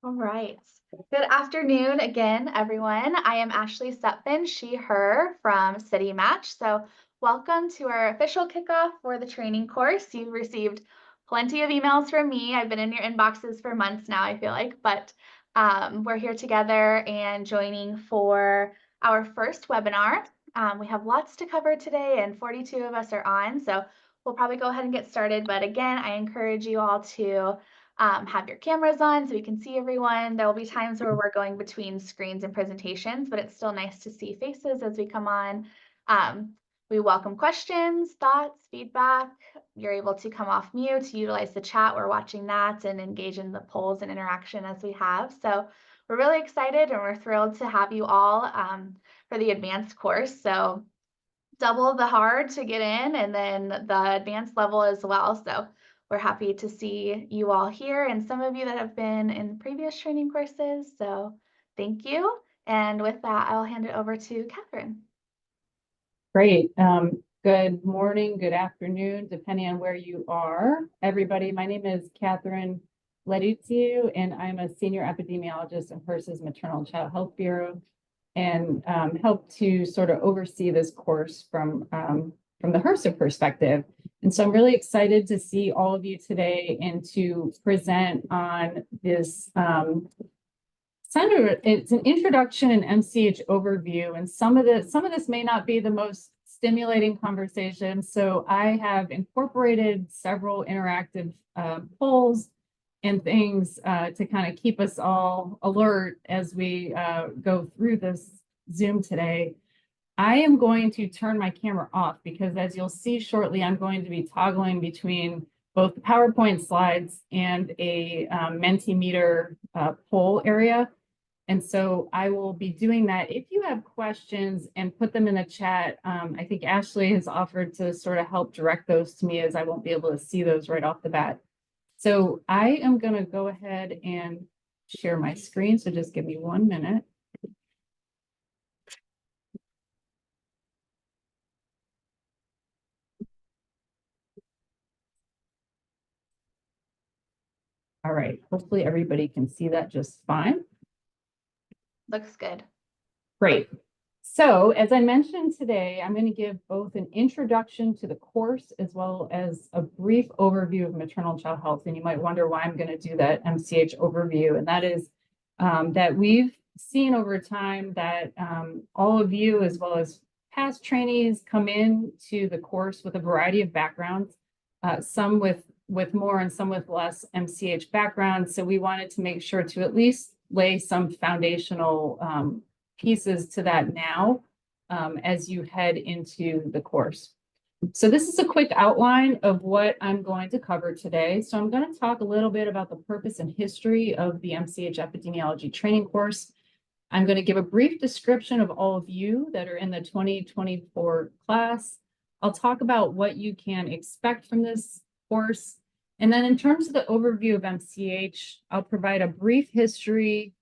All right. Good afternoon again, everyone. I am Ashley Sutphin, she, her from City Match. So, welcome to our official kickoff for the training course. You've received plenty of emails from me. I've been in your inboxes for months now, I feel like, but we're here together and joining for our first webinar. We have lots to cover today, and 42 of us are on. So, we'll probably go ahead and get started. But again, I encourage you all to have your cameras on so we can see everyone. There will be times where we're going between screens and presentations, but it's still nice to see faces as we come on. We welcome questions, thoughts, feedback. You're able to come off mute, utilize the chat. We're watching that and engage in the polls and interaction as we have. So we're really excited and we're thrilled to have you all for the advanced course. So double the hard to get in and then the advanced level as well. So we're happy to see you all here and some of you that have been in previous training courses. So thank you. And with that, I'll hand it over to Catherine. Great. Good morning, good afternoon, depending on where you are. Everybody, my name is Catherine Ledutziu, and I'm a senior epidemiologist in HRSA's Maternal and Child Health Bureau, and help to sort of oversee this course from the HRSA perspective. And so I'm really excited to see all of you today and to present on this it's an introduction and MCH overview, and some of this may not be the most stimulating conversation. So I have incorporated several interactive polls and things to kind of keep us all alert as we go through this Zoom today. I am going to turn my camera off because, as you'll see shortly, I'm going to be toggling between both the PowerPoint slides and a Mentimeter poll area. And so I will be doing that. If you have questions, and put them in the chat, I think Ashley has offered to sort of help direct those to me, as I won't be able to see those right off the bat. So I am going to go ahead and share my screen. So just give me 1 minute. All right. Hopefully everybody can see that just fine. Looks good. Great. So as I mentioned today, I'm going to give both an introduction to the course as well as a brief overview of maternal and child health. And you might wonder why I'm going to do that MCH overview. And that is that we've seen over time that all of you, as well as past trainees, come in to the course with a variety of backgrounds, some with more and some with less MCH backgrounds. So we wanted to make sure to at least lay some foundational pieces to that now as you head into the course. So this is a quick outline of what I'm going to cover today. So I'm going to talk a little bit about the purpose and history of the MCH Epidemiology training course. I'm going to give a brief description of all of you that are in the 2024 class. I'll talk about what you can expect from this course. And then in terms of the overview of MCH, I'll provide a brief history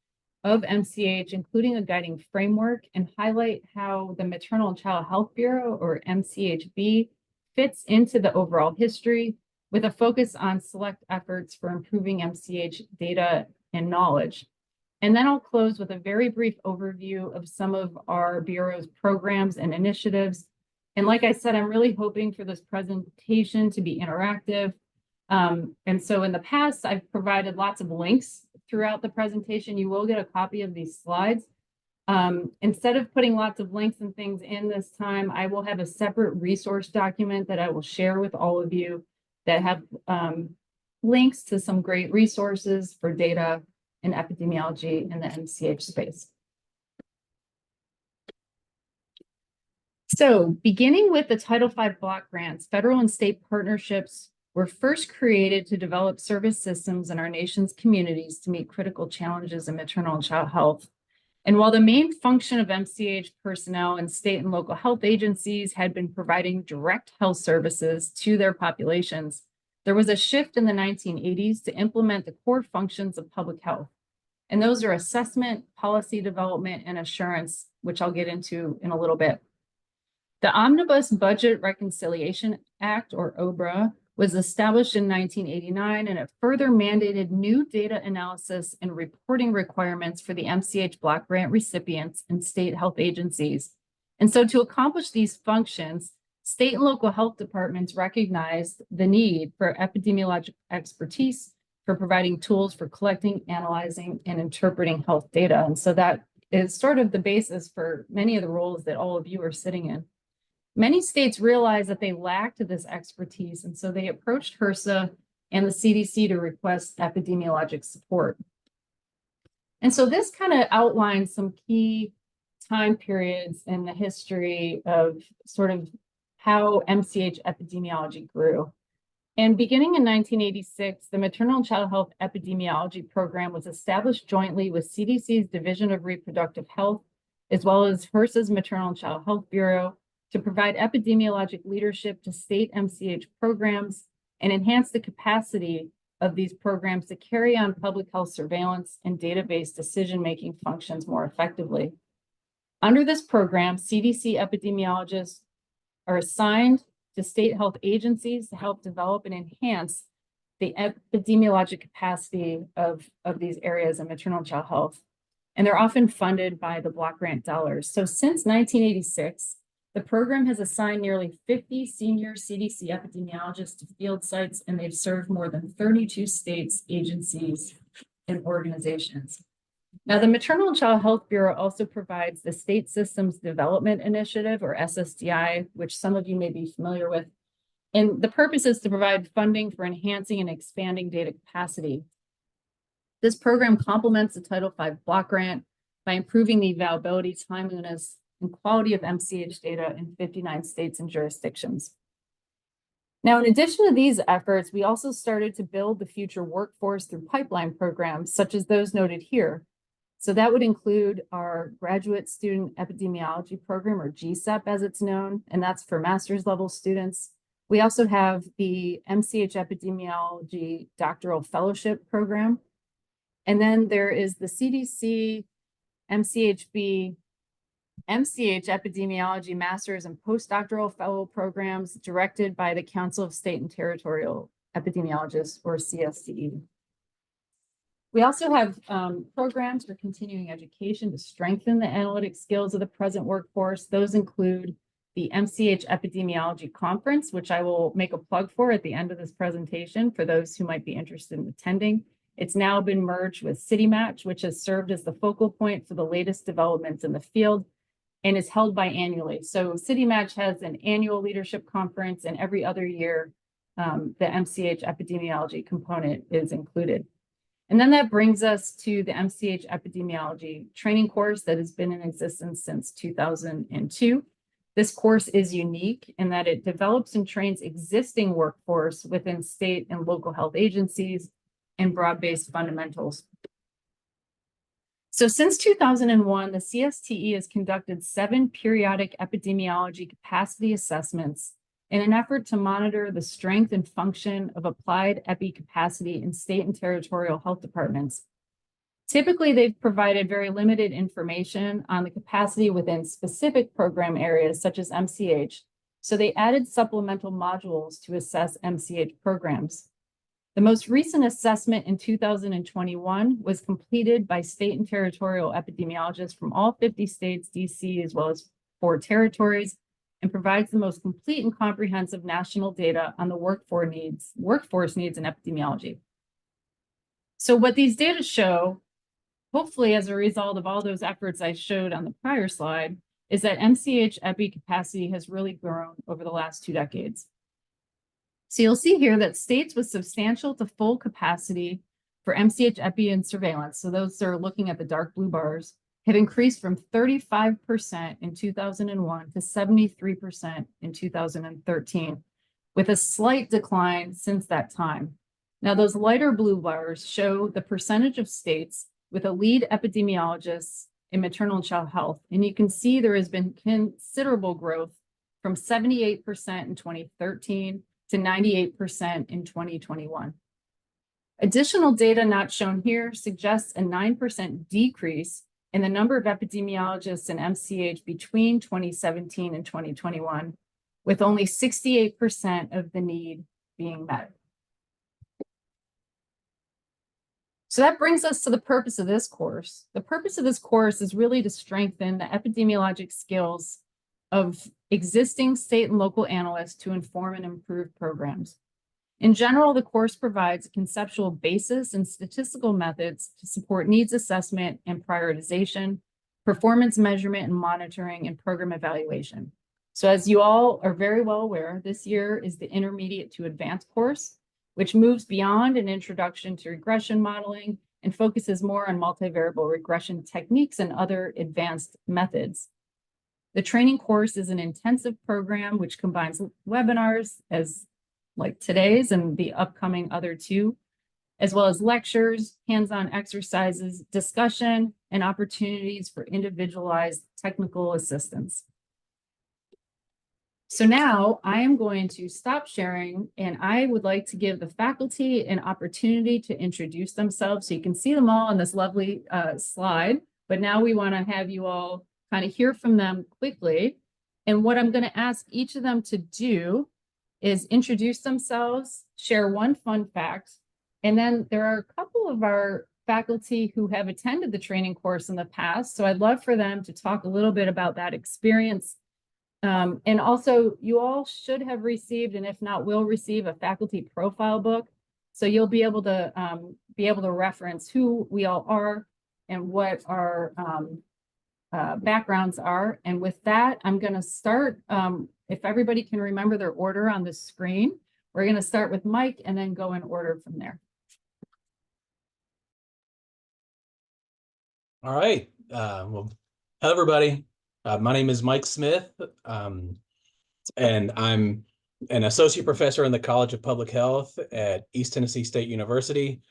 of MCH, including a guiding framework, and highlight how the Maternal and Child Health Bureau, or MCHB, fits into the overall history, with a focus on select efforts for improving MCH data and knowledge. And then I'll close with a very brief overview of some of our Bureau's programs and initiatives. And like I said, I'm really hoping for this presentation to be interactive. And so in the past, I've provided lots of links throughout the presentation. You will get a copy of these slides. Instead of putting lots of links and things in this time, I will have a separate resource document that I will share with all of you that have links to some great resources for data and epidemiology in the MCH space. So beginning with the Title V block grants, federal and state partnerships were first created to develop service systems in our nation's communities to meet critical challenges in maternal and child health. And while the main function of MCH personnel in state and local health agencies had been providing direct health services to their populations, there was a shift in the 1980s to implement the core functions of public health. And those are assessment, policy development, and assurance, which I'll get into in a little bit. The Omnibus Budget Reconciliation Act, or OBRA, was established in 1989, and it further mandated new data analysis and reporting requirements for the MCH block grant recipients and state health agencies. And so to accomplish these functions, state and local health departments recognized the need for epidemiologic expertise for providing tools for collecting, analyzing, and interpreting health data. And so that is sort of the basis for many of the roles that all of you are sitting in. Many states realized that they lacked this expertise, and so they approached HRSA and the CDC to request epidemiologic support. And so this kind of outlines some key time periods in the history of sort of how MCH epidemiology grew. And beginning in 1986, the Maternal and Child Health Epidemiology Program was established jointly with CDC's Division of Reproductive Health, as well as HRSA's Maternal and Child Health Bureau, to provide epidemiologic leadership to state MCH programs and enhance the capacity of these programs to carry on public health surveillance and database decision-making functions more effectively. Under this program, CDC epidemiologists are assigned to state health agencies to help develop and enhance the epidemiologic capacity of these areas in maternal and child health. And they're often funded by the block grant dollars. So since 1986, the program has assigned nearly 50 senior CDC epidemiologists to field sites, and they've served more than 32 states, agencies, and organizations. Now, the Maternal and Child Health Bureau also provides the State Systems Development Initiative, or SSDI, which some of you may be familiar with. And the purpose is to provide funding for enhancing and expanding data capacity. This program complements the Title V block grant by improving the availability, timeliness, and quality of MCH data in 59 states and jurisdictions. Now, in addition to these efforts, we also started to build the future workforce through pipeline programs, such as those noted here. So that would include our Graduate Student Epidemiology Program, or GSEP as it's known, and that's for master's level students. We also have the MCH Epidemiology Doctoral Fellowship Program. And then there is the CDC MCH Epidemiology Master's and Postdoctoral Fellow Programs directed by the Council of State and Territorial Epidemiologists, or CSTE. We also have programs for continuing education to strengthen the analytic skills of the present workforce. Those include the MCH Epidemiology Conference, which I will make a plug for at the end of this presentation for those who might be interested in attending. It's now been merged with CityMatch, which has served as the focal point for the latest developments in the field and is held biannually. So CityMatch has an annual leadership conference, and every other year, the MCH epidemiology component is included. And then that brings us to the MCH epidemiology training course that has been in existence since 2002. This course is unique in that it develops and trains existing workforce within state and local health agencies and broad-based fundamentals. So since 2001, the CSTE has conducted 7 periodic epidemiology capacity assessments in an effort to monitor the strength and function of applied epi capacity in state and territorial health departments. Typically, they've provided very limited information on the capacity within specific program areas such as MCH, so they added supplemental modules to assess MCH programs. The most recent assessment in 2021 was completed by state and territorial epidemiologists from all 50 states, DC, as well as 4 territories, and provides the most complete and comprehensive national data on the workforce needs in epidemiology. So what these data show, hopefully as a result of all those efforts I showed on the prior slide, is that MCH epi capacity has really grown over the last 2 decades. So you'll see here that states with substantial to full capacity for MCH epi and surveillance, so those are looking at the dark blue bars, have increased from 35% in 2001 to 73% in 2013, with a slight decline since that time. Now, those lighter blue bars show the percentage of states with a lead epidemiologist in maternal and child health, and you can see there has been considerable growth from 78% in 2013 to 98% in 2021. Additional data not shown here suggests a 9% decrease in the number of epidemiologists in MCH between 2017 and 2021, with only 68% of the need being met. So that brings us to the purpose of this course. The purpose of this course is really to strengthen the epidemiologic skills of existing state and local analysts to inform and improve programs. In general, the course provides a conceptual basis and statistical methods to support needs assessment and prioritization, performance measurement and monitoring, and program evaluation. So as you all are very well aware, this year is the intermediate to advanced course, which moves beyond an introduction to regression modeling and focuses more on multivariable regression techniques and other advanced methods. The training course is an intensive program which combines webinars as like today's and the upcoming other two, as well as lectures, hands-on exercises, discussion, and opportunities for individualized technical assistance. So now I am going to stop sharing, and I would like to give the faculty an opportunity to introduce themselves. So you can see them all on this lovely slide, but now we want to have you all kind of hear from them quickly. And what I'm going to ask each of them to do is introduce themselves, share one fun fact, and then there are a couple of our faculty who have attended the training course in the past. So I'd love for them to talk a little bit about that experience. And also, you all should have received, and if not, will receive a faculty profile book. So you'll be able to reference who we all are and what our backgrounds are. And with that, I'm going to start. If everybody can remember their order on the screen, we're going to start with Mike and then go in order from there. All right. Well, hello, everybody. My name is Mike Smith, and I'm an associate professor in the College of Public Health at East Tennessee State University.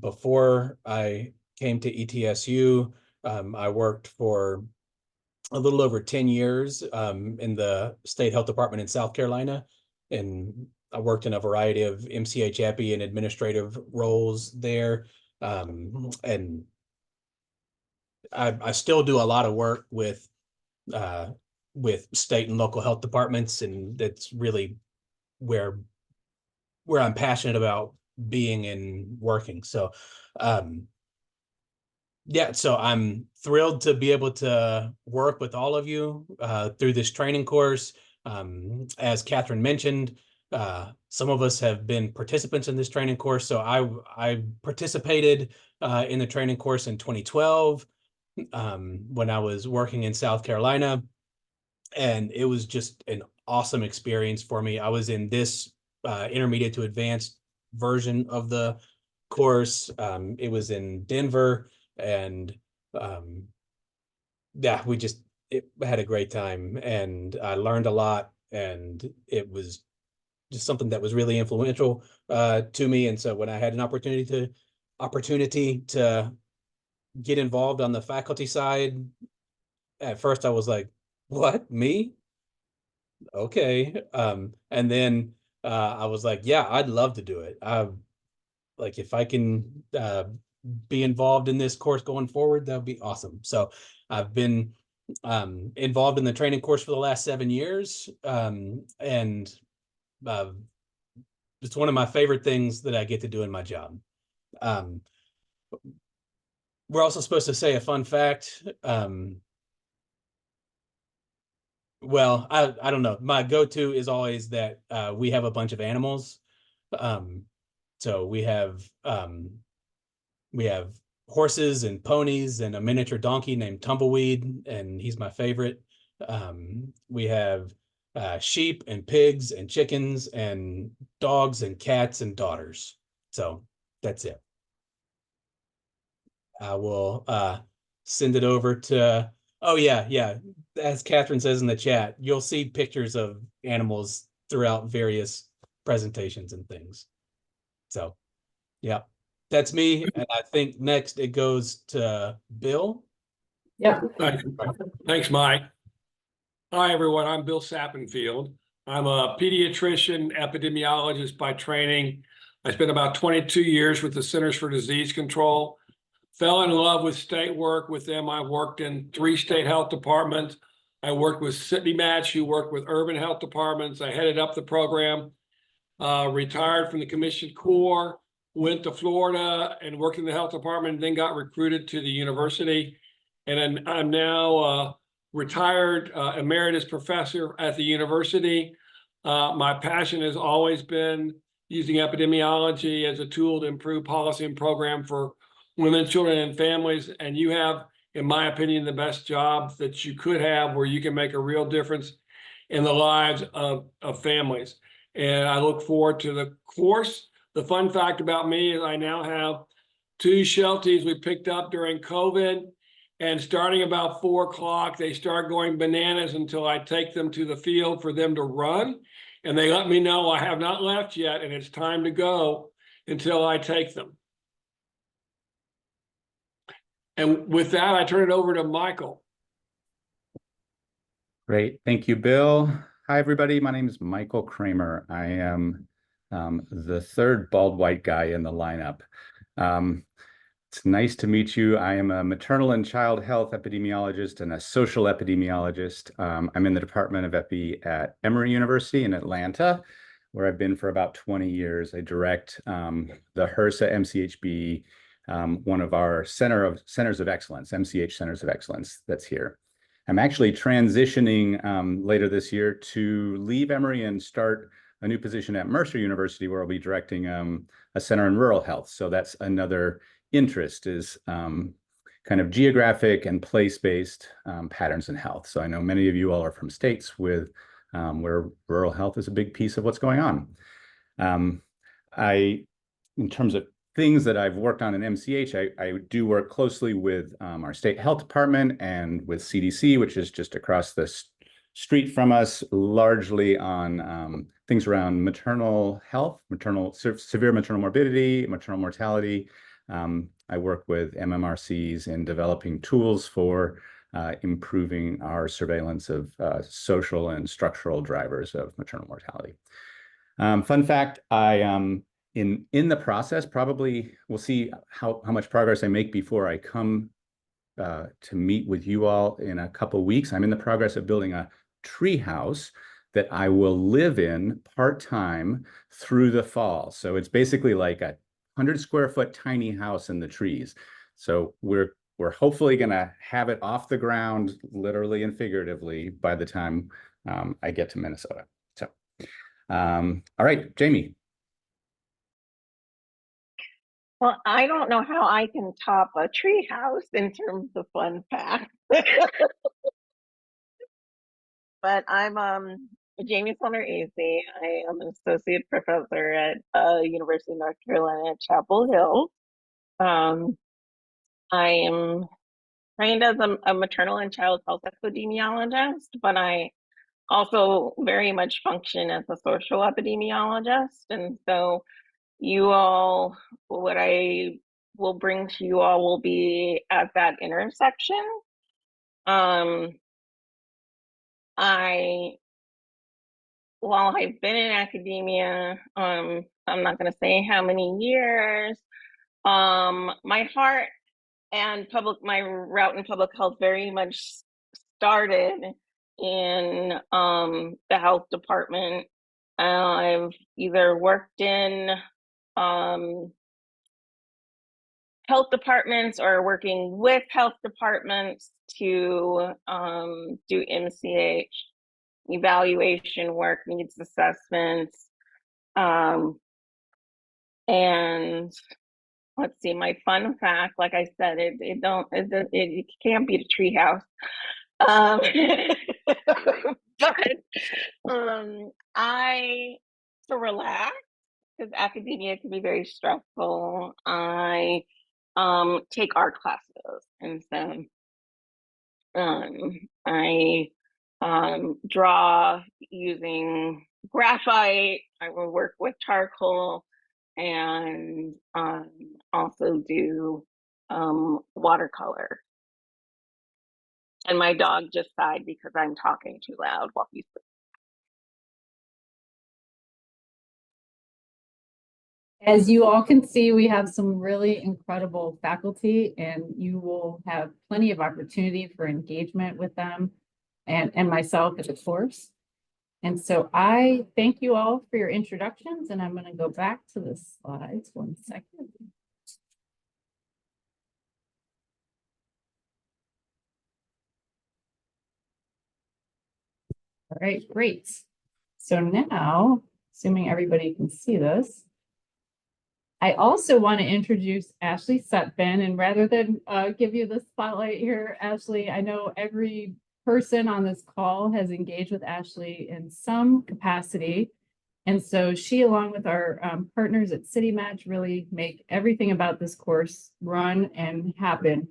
Before I came to ETSU, I worked for a little over 10 years in the State Health Department in South Carolina, and I worked in a variety of MCH epi and administrative roles there, and I still do a lot of work with state and local health departments, and that's really where I'm passionate about being and working. So yeah, so I'm thrilled to be able to work with all of you through this training course. As Catherine mentioned, some of us have been participants in this training course. So I participated in the training course in 2012 when I was working in South Carolina, and it was just an awesome experience for me. I was in this intermediate to advanced version of the course. It was in Denver, and yeah, it had a great time, and I learned a lot, and it was just something that was really influential to me. And so when I had an opportunity to get involved on the faculty side, at first I was like, what, me? Okay. And then I was like, yeah, I'd love to do it. Like, if I can be involved in this course going forward, that would be awesome. So I've been involved in the training course for the last 7 years. And it's one of my favorite things that I get to do in my job. We're also supposed to say a fun fact. Well, I don't know. My go-to is always that we have a bunch of animals. So we have horses and ponies and a miniature donkey named Tumbleweed, and he's my favorite. We have sheep and pigs and chickens and dogs and cats and daughters. So that's it. I will send it over to, oh yeah. As Catherine says in the chat, you'll see pictures of animals throughout various presentations and things. So yeah, that's me. And I think next it goes to Bill. Yeah. Thanks, Mike. Hi, everyone. I'm Bill Sappenfield. I'm a pediatrician epidemiologist by training. I spent about 22 years with the Centers for Disease Control. Fell in love with state work with them. I worked in 3 state health departments. I worked with City Match, who worked with urban health departments. I headed up the program. retired from the Commissioned Corps, went to Florida and worked in the health department, and then got recruited to the university. And I'm now retired emeritus professor at the university. My passion has always been using epidemiology as a tool to improve policy and program for women, children, and families. And you have, in my opinion, the best job that you could have, where you can make a real difference in the lives of families. And I look forward to the course. The fun fact about me is I now have 2 shelties we picked up during COVID. And starting about 4 o'clock, they start going bananas until I take them to the field for them to run. And they let me know I have not left yet and it's time to go until I take them. And with that, I turn it over to Michael. Great. Thank you, Bill. Hi, everybody. My name is Michael Kramer. I am the third bald white guy in the lineup. It's nice to meet you. I am a maternal and child health epidemiologist and a social epidemiologist. I'm in the Department of Epi at Emory University in Atlanta, where I've been for about 20 years. I direct the HRSA MCHB, one of our centers of excellence, MCH centers of excellence that's here. I'm actually transitioning later this year to leave Emory and start a new position at Mercer University, where I'll be directing a center in rural health. So that's another interest, is kind of geographic and place-based patterns in health. So I know many of you all are from states with where rural health is a big piece of what's going on. In terms of things that I've worked on in MCH, I do work closely with our state health department and with CDC, which is just across the street from us, largely on things around maternal health, severe maternal morbidity, maternal mortality. I work with MMRCs in developing tools for improving our surveillance of social and structural drivers of maternal mortality. Fun fact, in the process, probably we'll see how much progress I make before I come to meet with you all in a couple of weeks. I'm in the progress of building a tree house that I will live in part-time through the fall. So it's basically like a 100-square-foot tiny house in the trees. So we're hopefully going to have it off the ground, literally and figuratively, by the time I get to Minnesota. So, all right, Jamie. Well, I don't know how I can top a tree house in terms of fun facts. But I'm Jamie Sumner Acey. I am an associate professor at University of North Carolina at Chapel Hill. I am trained as a maternal and child health epidemiologist, but I also very much function as a social epidemiologist. And so you all, what I will bring to you all will be at that intersection. While I've been in academia, I'm not going to say how many years, my heart and my route in public health very much started in the health department. I've either worked in health departments or working with health departments to do MCH evaluation work, needs assessments, and let's see, my fun fact, like I said, it can't be the treehouse. But to relax, because academia can be very stressful, I take art classes, and so I draw using graphite. I will work with charcoal, and also do watercolor. And my dog just sighed because I'm talking too loud while he's sleeping. As you all can see, we have some really incredible faculty, and you will have plenty of opportunity for engagement with them and myself at the course. And so I thank you all for your introductions, and I'm going to go back to the slides 1 second. All right, great. So now, assuming everybody can see this, I also want to introduce Ashley Sutphin, and rather than give you the spotlight here, Ashley, I know every person on this call has engaged with Ashley in some capacity. And so she, along with our partners at City Match, really make everything about this course run and happen.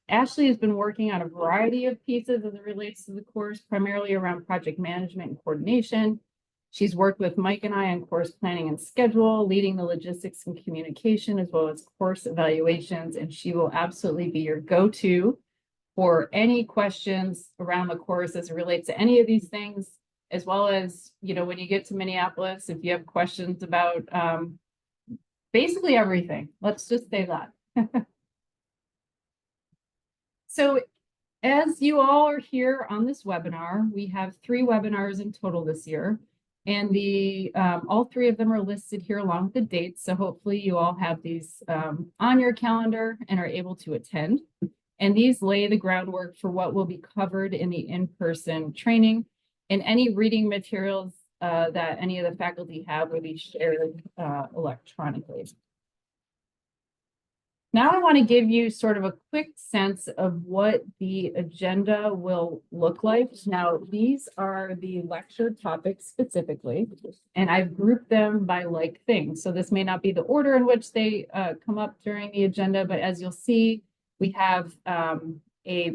Ashley has been working on a variety of pieces as it relates to the course, primarily around project management and coordination. She's worked with Mike and I on course planning and schedule, leading the logistics and communication, as well as course evaluations, and she will absolutely be your go-to for any questions around the course as it relates to any of these things, as well as, you know, when you get to Minneapolis, if you have questions about basically everything. Let's just say that. So as you all are here on this webinar, we have 3 webinars in total this year, and all 3 of them are listed here along with the dates. So hopefully you all have these on your calendar and are able to attend. And these lay the groundwork for what will be covered in the in-person training, and any reading materials that any of the faculty have will be shared electronically. Now I want to give you sort of a quick sense of what the agenda will look like. Now, these are the lecture topics specifically, and I've grouped them by like things. So this may not be the order in which they come up during the agenda, but as you'll see, we have a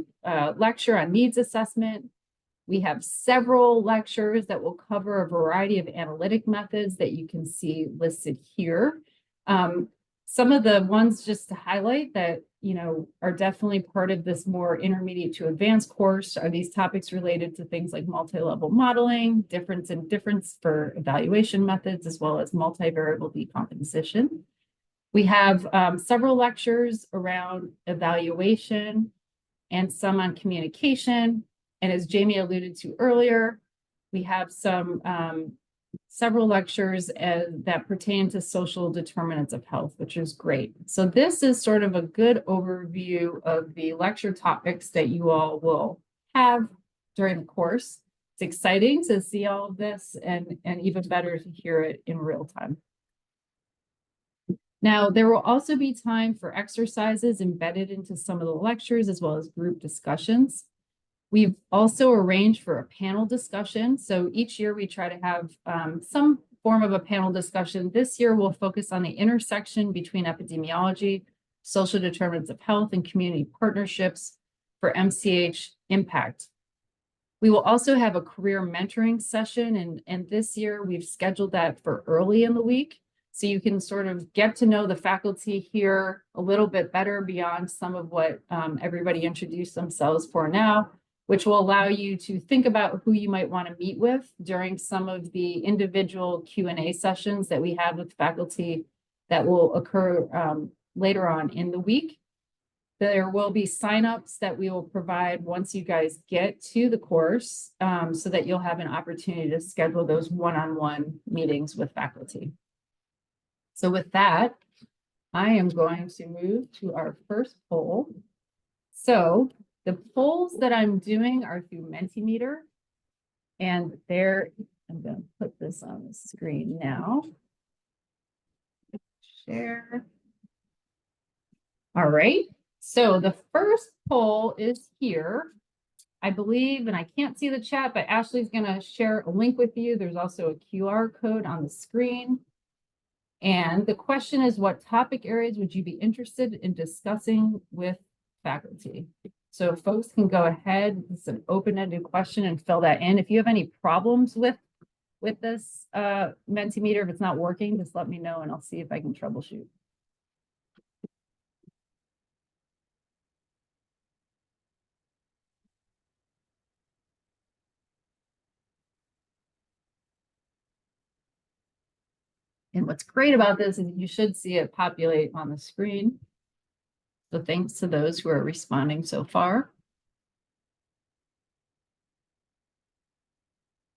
lecture on needs assessment. We have several lectures that will cover a variety of analytic methods that you can see listed here. Some of the ones just to highlight that, you know, are definitely part of this more intermediate to advanced course are these topics related to things like multi-level modeling, difference for evaluation methods, as well as multivariable decomposition. We have several lectures around evaluation and some on communication. And as Jamie alluded to earlier, we have several lectures that pertain to social determinants of health, which is great. So this is sort of a good overview of the lecture topics that you all will have during the course. It's exciting to see all of this, and even better to hear it in real time. Now, there will also be time for exercises embedded into some of the lectures, as well as group discussions. We've also arranged for a panel discussion. So each year we try to have some form of a panel discussion. This year we'll focus on the intersection between epidemiology, social determinants of health, and community partnerships for MCH impact. We will also have a career mentoring session, and this year we've scheduled that for early in the week. So you can sort of get to know the faculty here a little bit better beyond some of what everybody introduced themselves for now, which will allow you to think about who you might want to meet with during some of the individual Q&A sessions that we have with faculty that will occur later on in the week. There will be signups that we will provide once you guys get to the course so that you'll have an opportunity to schedule those one-on-one meetings with faculty. So with that, I am going to move to our first poll. So the polls that I'm doing are through Mentimeter, and there, I'm going to put this on the screen now. Share. All right, so the first poll is here, I believe, and I can't see the chat, but Ashley's going to share a link with you. There's also a QR code on the screen. And the question is, what topic areas would you be interested in discussing with faculty? So folks can go ahead, it's an open-ended question, and fill that in. If you have any problems with this Mentimeter, if it's not working, just let me know and I'll see if I can troubleshoot. And what's great about this is you should see it populate on the screen. So thanks to those who are responding so far.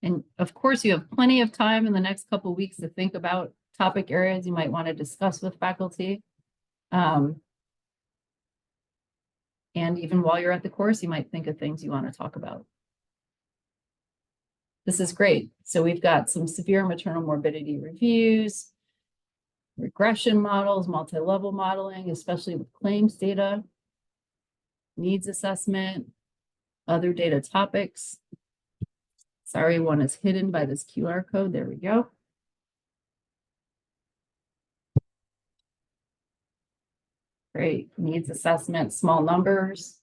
And of course, you have plenty of time in the next couple of weeks to think about topic areas you might want to discuss with faculty. And even while you're at the course, you might think of things you want to talk about. This is great. So we've got some severe maternal morbidity reviews, regression models, multi-level modeling, especially with claims data, needs assessment, other data topics. Sorry, one is hidden by this QR code. There we go. Great, needs assessment, small numbers.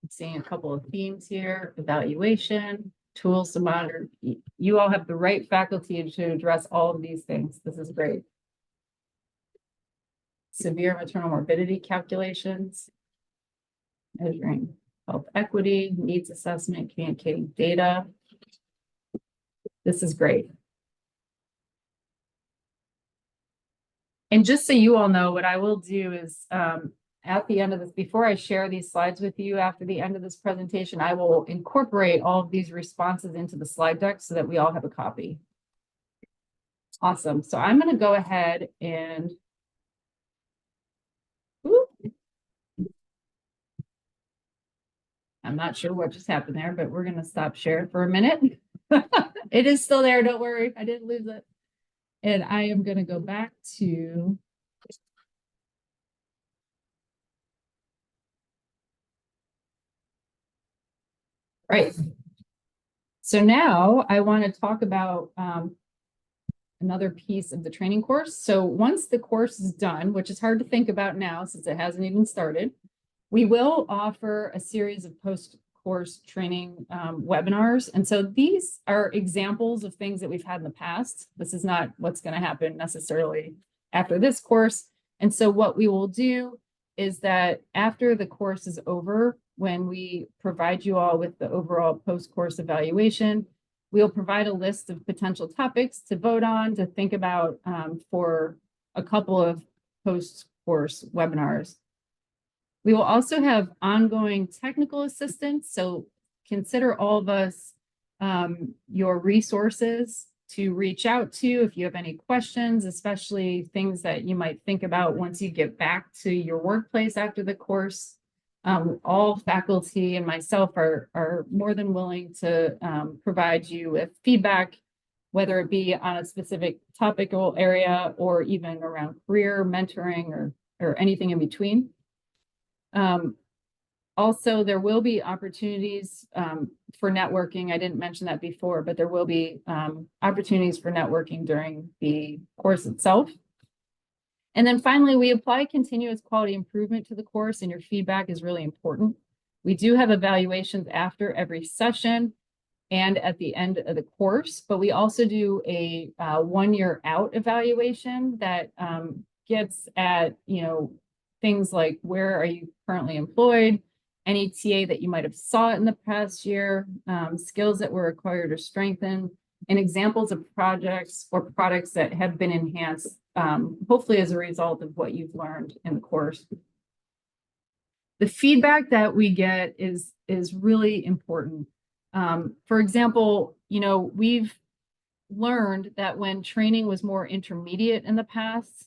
I'm seeing a couple of themes here, evaluation, tools to monitor. You all have the right faculty to address all of these things. This is great. Severe maternal morbidity calculations, measuring health equity, needs assessment, communicating data. This is great. And just so you all know, what I will do is at the end of this, before I share these slides with you after the end of this presentation, I will incorporate all of these responses into the slide deck so that we all have a copy. Awesome. So I'm going to go ahead and I'm not sure what just happened there, but we're going to stop sharing for a minute. It is still there. Don't worry. I didn't lose it. And I am going to go back to right. So now I want to talk about another piece of the training course. So once the course is done, which is hard to think about now since it hasn't even started, we will offer a series of post-course training webinars. And so these are examples of things that we've had in the past. This is not what's going to happen necessarily after this course. And so what we will do is that after the course is over, when we provide you all with the overall post-course evaluation, we'll provide a list of potential topics to vote on, to think about for a couple of post-course webinars. We will also have ongoing technical assistance. So consider all of us your resources to reach out to if you have any questions, especially things that you might think about once you get back to your workplace after the course. All faculty and myself are more than willing to provide you with feedback, whether it be on a specific topical area or even around career mentoring or anything in between. Also, there will be opportunities for networking. I didn't mention that before, but there will be opportunities for networking during the course itself. And then finally, we apply continuous quality improvement to the course, and your feedback is really important. We do have evaluations after every session and at the end of the course, but we also do a 1 year out evaluation that gets at, things like where are you currently employed, any TA that you might have sought in the past year, skills that were acquired or strengthened, and examples of projects or products that have been enhanced, hopefully as a result of what you've learned in the course. The feedback that we get is really important. For example, we've learned that when training was more intermediate in the past,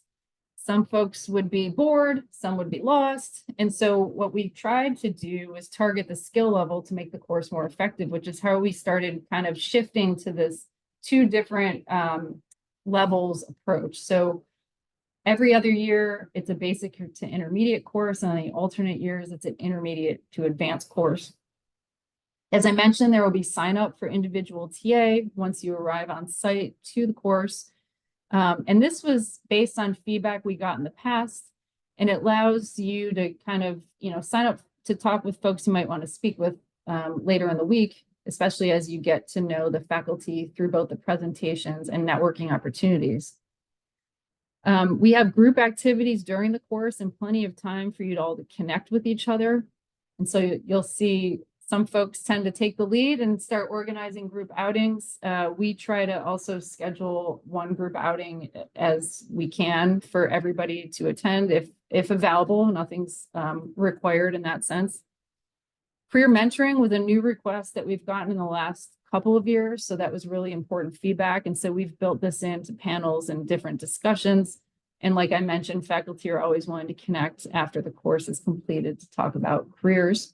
some folks would be bored, some would be lost. And so what we tried to do was target the skill level to make the course more effective, which is how we started kind of shifting to this 2 different levels approach. So every other year, it's a basic to intermediate course, and on the alternate years, it's an intermediate to advanced course. As I mentioned, there will be sign up for individual TA once you arrive on site to the course. And this was based on feedback we got in the past, and it allows you to kind of, sign up to talk with folks you might want to speak with later in the week, especially as you get to know the faculty through both the presentations and networking opportunities. We have group activities during the course and plenty of time for you to all to connect with each other. And so you'll see some folks tend to take the lead and start organizing group outings. We try to also schedule one group outing as we can for everybody to attend if available. Nothing's required in that sense. Career mentoring was a new request that we've gotten in the last couple of years. So that was really important feedback. And so we've built this into panels and different discussions. And like I mentioned, faculty are always willing to connect after the course is completed to talk about careers.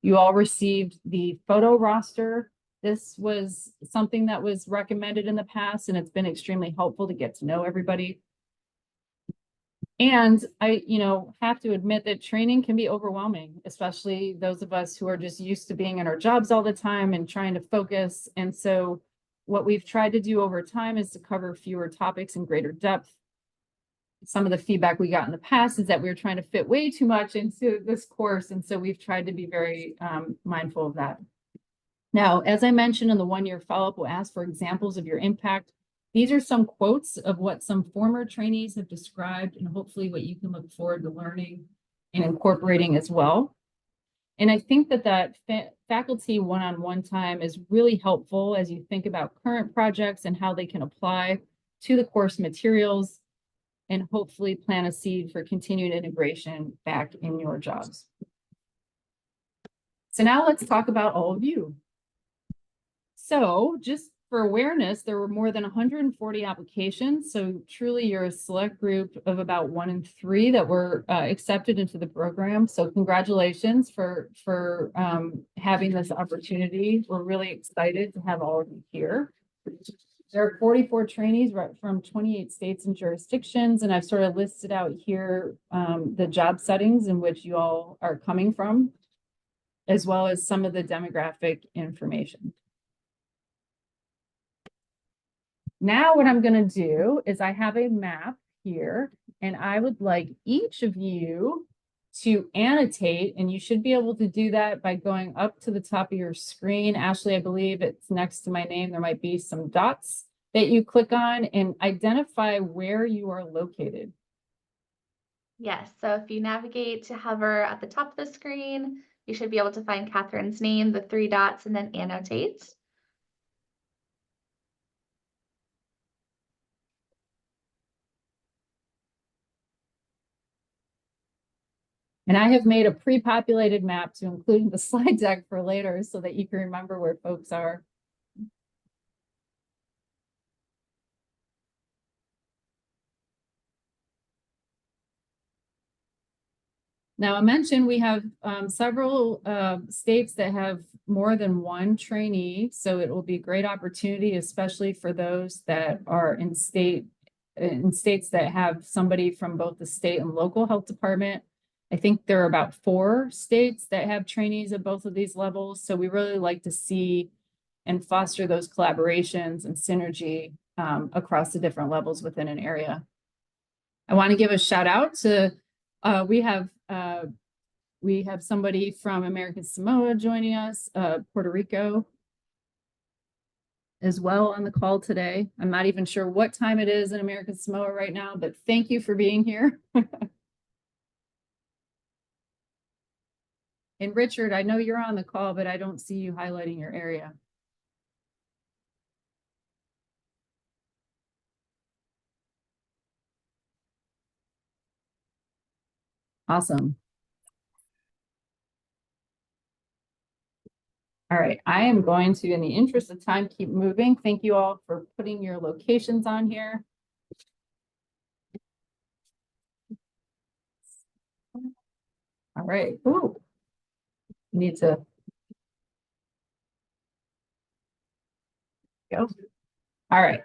You all received the photo roster. This was something that was recommended in the past, and it's been extremely helpful to get to know everybody. And I, have to admit that training can be overwhelming, especially those of us who are just used to being in our jobs all the time and trying to focus. And so what we've tried to do over time is to cover fewer topics in greater depth. Some of the feedback we got in the past is that we were trying to fit way too much into this course. And so we've tried to be very mindful of that. Now, as I mentioned in the one-year follow-up, we'll ask for examples of your impact. These are some quotes of what some former trainees have described and hopefully what you can look forward to learning and incorporating as well. And I think that faculty one-on-one time is really helpful as you think about current projects and how they can apply to the course materials and hopefully plant a seed for continued integration back in your jobs. So now let's talk about all of you. So just for awareness, there were more than 140 applications. So truly you're a select group of about 1 in 3 that were accepted into the program. So congratulations for having this opportunity. We're really excited to have all of you here. There are 44 trainees from 28 states and jurisdictions, and I've sort of listed out here the job settings in which you all are coming from, as well as some of the demographic information. Now what I'm going to do is I have a map here, and I would like each of you to annotate, and you should be able to do that by going up to the top of your screen. Ashley, I believe it's next to my name. There might be some dots that you click on and identify where you are located. Yes, so if you navigate to hover at the top of the screen, you should be able to find Catherine's name, the 3 dots, and then annotate. And I have made a pre-populated map to include the slide deck for later so that you can remember where folks are. Now, I mentioned we have several states that have more than one trainee, so it will be a great opportunity, especially for those that are in states that have somebody from both the state and local health department. I think there are about 4 states that have trainees at both of these levels, so we really like to see and foster those collaborations and synergy across the different levels within an area. I want to give a shout out to we have somebody from American Samoa joining us, Puerto Rico as well on the call today. I'm not even sure what time it is in American Samoa right now, but thank you for being here. And Richard, I know you're on the call, but I don't see you highlighting your area. Awesome. All right, I am going to, in the interest of time, keep moving. Thank you all for putting your locations on here. All right. Ooh. Need to go. All right.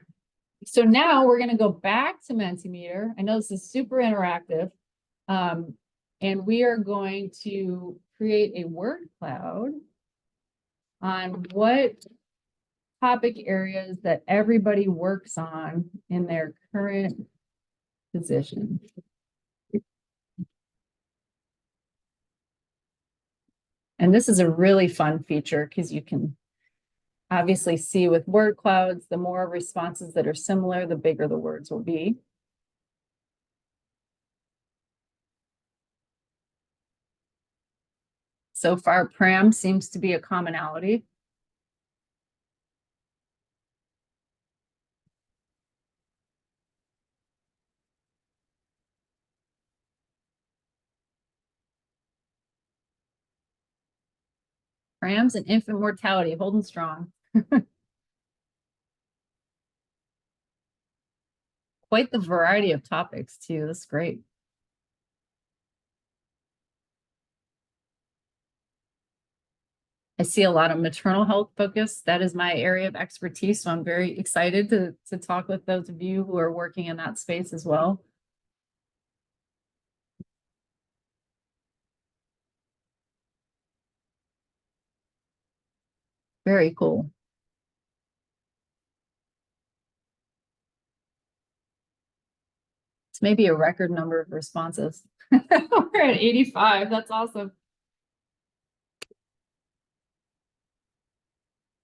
So now we're going to go back to Mentimeter. I know this is super interactive. And we are going to create a word cloud on what topic areas that everybody works on in their current position. And this is a really fun feature because you can obviously see with word clouds, the more responses that are similar, the bigger the words will be. So far, Pram seems to be a commonality. Prams and infant mortality, holding strong. Quite the variety of topics too. That's great. I see a lot of maternal health focus. That is my area of expertise. So I'm very excited to talk with those of you who are working in that space as well. Very cool. It's maybe a record number of responses. We're at 85. That's awesome.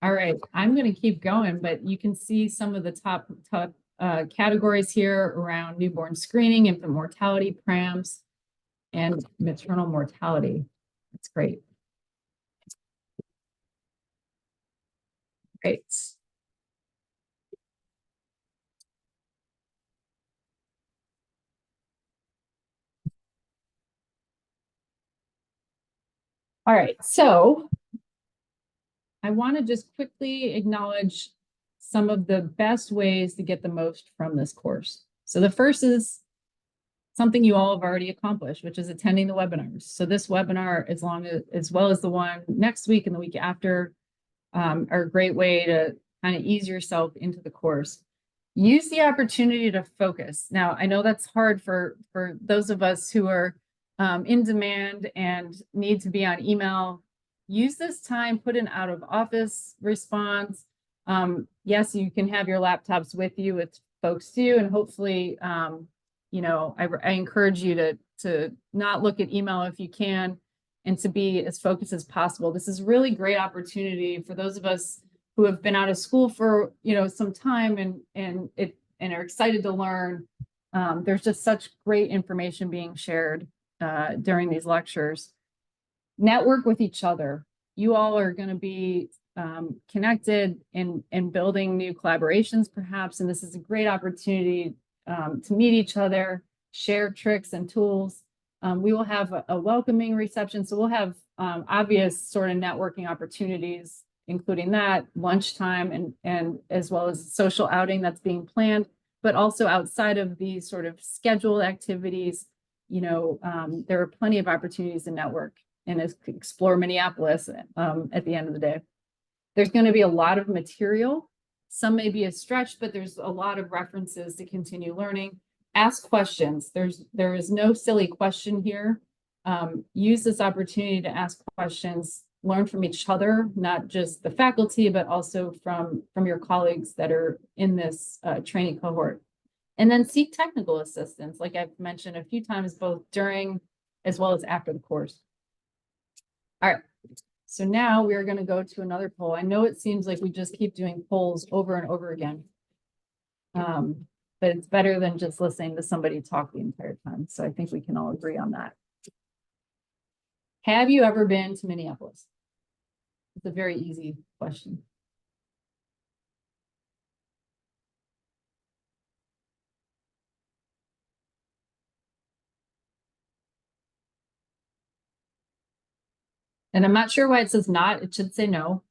All right, I'm going to keep going, but you can see some of the top categories here around newborn screening, infant mortality, prams, and maternal mortality. That's great. Great. All right, so I want to just quickly acknowledge some of the best ways to get the most from this course. So the first is something you all have already accomplished, which is attending the webinars. So this webinar, as well as the one next week and the week after, are a great way to kind of ease yourself into the course. Use the opportunity to focus. Now, I know that's hard for those of us who are in demand and need to be on email. Use this time, put an out of office response. Yes, you can have your laptops with you if folks do, and hopefully, you know, I encourage you to not look at email if you can, and to be as focused as possible. This is really great opportunity for those of us who have been out of school for, you know, some time and are excited to learn. There's just such great information being shared during these lectures. Network with each other. You all are going to be connected and building new collaborations perhaps, and this is a great opportunity to meet each other, share tricks and tools. We will have a welcoming reception, so we'll have obvious sort of networking opportunities, including that, lunchtime, and as well as social outing that's being planned, but also outside of these sort of scheduled activities, you know, there are plenty of opportunities to network and explore Minneapolis at the end of the day. There's going to be a lot of material. Some may be a stretch, but there's a lot of references to continue learning. Ask questions. There is no silly question here. Use this opportunity to ask questions, learn from each other, not just the faculty, but also from your colleagues that are in this training cohort. And then seek technical assistance, like I've mentioned a few times, both during as well as after the course. All right, so now we're going to go to another poll. I know it seems like we just keep doing polls over and over again. But it's better than just listening to somebody talk the entire time. So I think we can all agree on that. Have you ever been to Minneapolis? It's a very easy question. And I'm not sure why it says not. It should say no.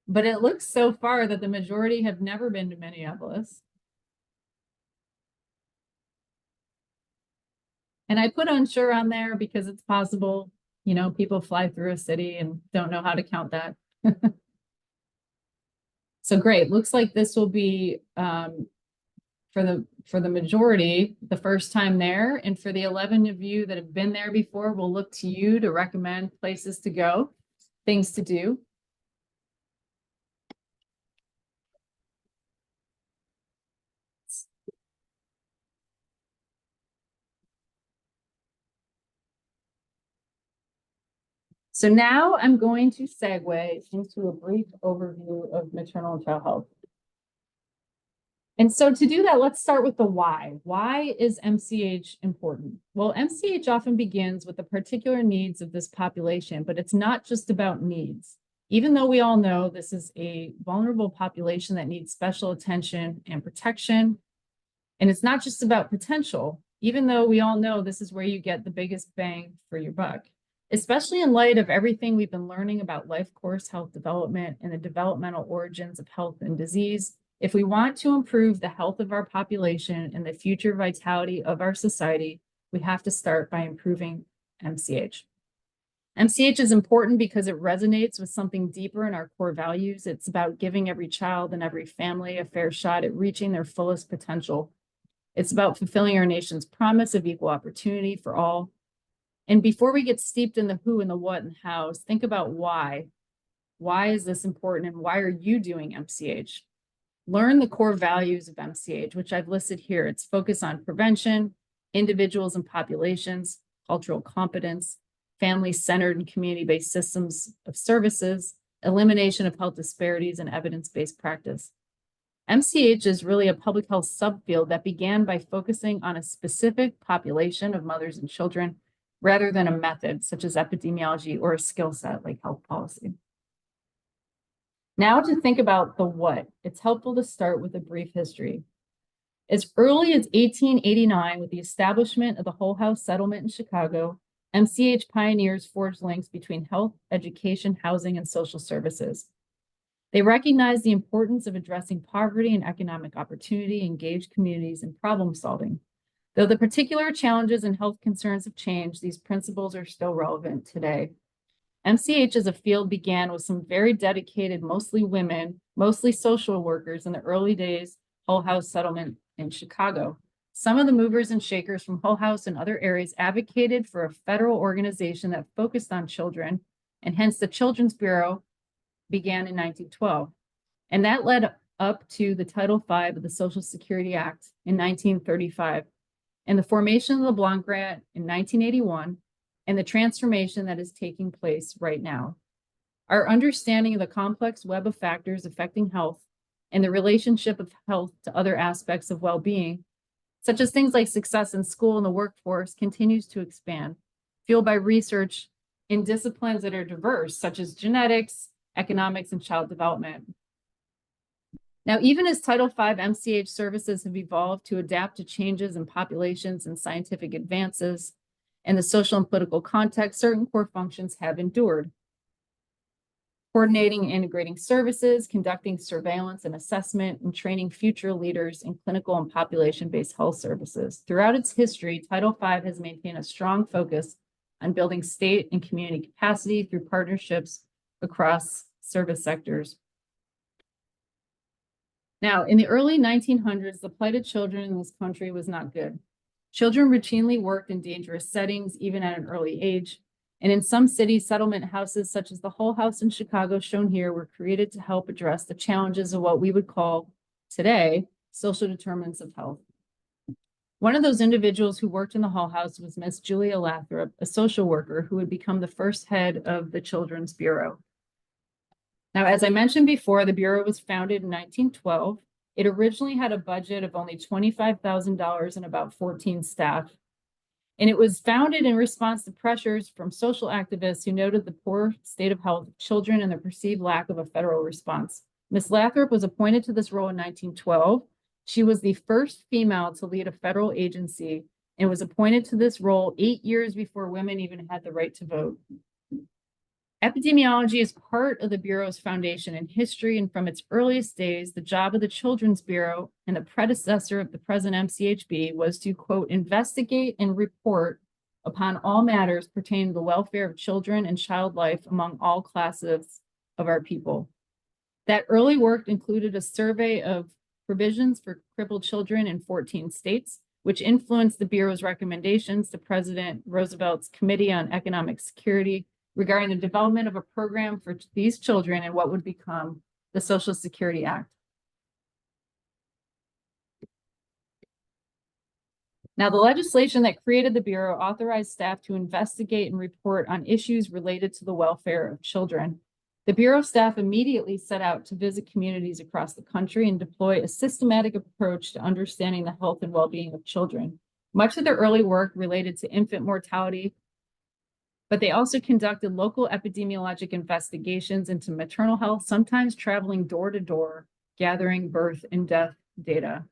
But it looks so far that the majority have never been to Minneapolis. And I put unsure on there because it's possible, you know, people fly through a city and don't know how to count that. So great. Looks like this will be for the majority the first time there. And for the 11 of you that have been there before, we'll look to you to recommend places to go, things to do. So now I'm going to segue into a brief overview of maternal and child health. And so to do that, let's start with the why. Why is MCH important? Well, MCH often begins with the particular needs of this population, but it's not just about needs. Even though we all know this is a vulnerable population that needs special attention and protection, and it's not just about potential, even though we all know this is where you get the biggest bang for your buck. especially in light of everything we've been learning about life course health development and the developmental origins of health and disease. If we want to improve the health of our population and the future vitality of our society, we have to start by improving MCH. MCH is important because it resonates with something deeper in our core values. It's about giving every child and every family a fair shot at reaching their fullest potential. It's about fulfilling our nation's promise of equal opportunity for all. And before we get steeped in the who and the what and hows, think about why. Why is this important and why are you doing MCH? Learn the core values of MCH, which I've listed here. It's focus on prevention, individuals and populations, cultural competence, family-centered and community-based systems of services, elimination of health disparities, and evidence-based practice. MCH is really a public health subfield that began by focusing on a specific population of mothers and children rather than a method such as epidemiology or a skill set like health policy. Now to think about the what, it's helpful to start with a brief history. As early as 1889, with the establishment of the Whole House Settlement in Chicago, MCH pioneers forged links between health, education, housing, and social services. They recognized the importance of addressing poverty and economic opportunity, engaged communities, and problem solving. Though the particular challenges and health concerns have changed, these principles are still relevant today. MCH as a field began with some very dedicated, mostly women, mostly social workers in the early days Whole House Settlement in Chicago. Some of the movers and shakers from Whole House and other areas advocated for a federal organization that focused on children, and hence the Children's Bureau began in 1912. And that led up to the Title V of the Social Security Act in 1935, and the formation of the Blanc Grant in 1981, and the transformation that is taking place right now. Our understanding of the complex web of factors affecting health and the relationship of health to other aspects of well-being, such as things like success in school and the workforce, continues to expand, fueled by research in disciplines that are diverse, such as genetics, economics, and child development. Now, even as Title V MCH services have evolved to adapt to changes in populations and scientific advances and the social and political context, certain core functions have endured. Coordinating and integrating services, conducting surveillance and assessment, and training future leaders in clinical and population-based health services. Throughout its history, Title V has maintained a strong focus on building state and community capacity through partnerships across service sectors. Now, in the early 1900s, the plight of children in this country was not good. Children routinely worked in dangerous settings, even at an early age. And in some cities, settlement houses, such as the Whole House in Chicago shown here, were created to help address the challenges of what we would call today social determinants of health. One of those individuals who worked in the Whole House was Miss Julia Lathrop, a social worker who would become the first head of the Children's Bureau. Now, as I mentioned before, the Bureau was founded in 1912. It originally had a budget of only $25,000 and about 14 staff. And it was founded in response to pressures from social activists who noted the poor state of health of children and the perceived lack of a federal response. Ms. Lathrop was appointed to this role in 1912. She was the first female to lead a federal agency and was appointed to this role 8 years before women even had the right to vote. Epidemiology is part of the Bureau's foundation in history, and from its earliest days, the job of the Children's Bureau and the predecessor of the present MCHB was to, quote, investigate and report upon all matters pertaining to the welfare of children and child life among all classes of our people. That early work included a survey of provisions for crippled children in 14 states, which influenced the Bureau's recommendations to President Roosevelt's Committee on Economic Security regarding the development of a program for these children and what would become the Social Security Act. Now, the legislation that created the Bureau authorized staff to investigate and report on issues related to the welfare of children. The Bureau staff immediately set out to visit communities across the country and deploy a systematic approach to understanding the health and well-being of children. Much of their early work related to infant mortality, but they also conducted local epidemiologic investigations into maternal health, sometimes traveling door to door, gathering birth and death data.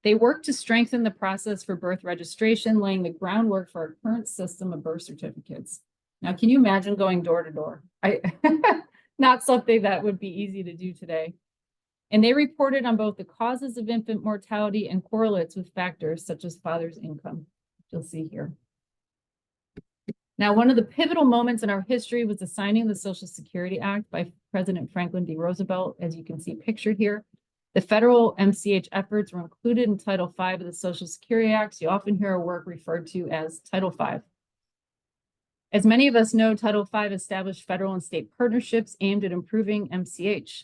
They work to strengthen the process for birth registration, laying the groundwork for our current system of birth certificates. Now, can you imagine going door to door? Not something that would be easy to do today. And they reported on both the causes of infant mortality and correlates with factors such as father's income. You'll see here. Now, one of the pivotal moments in our history was the signing of the Social Security Act by President Franklin D. Roosevelt, as you can see pictured here. The federal MCH efforts were included in Title V of the Social Security Act. So you often hear our work referred to as Title V. As many of us know, Title V established federal and state partnerships aimed at improving MCH.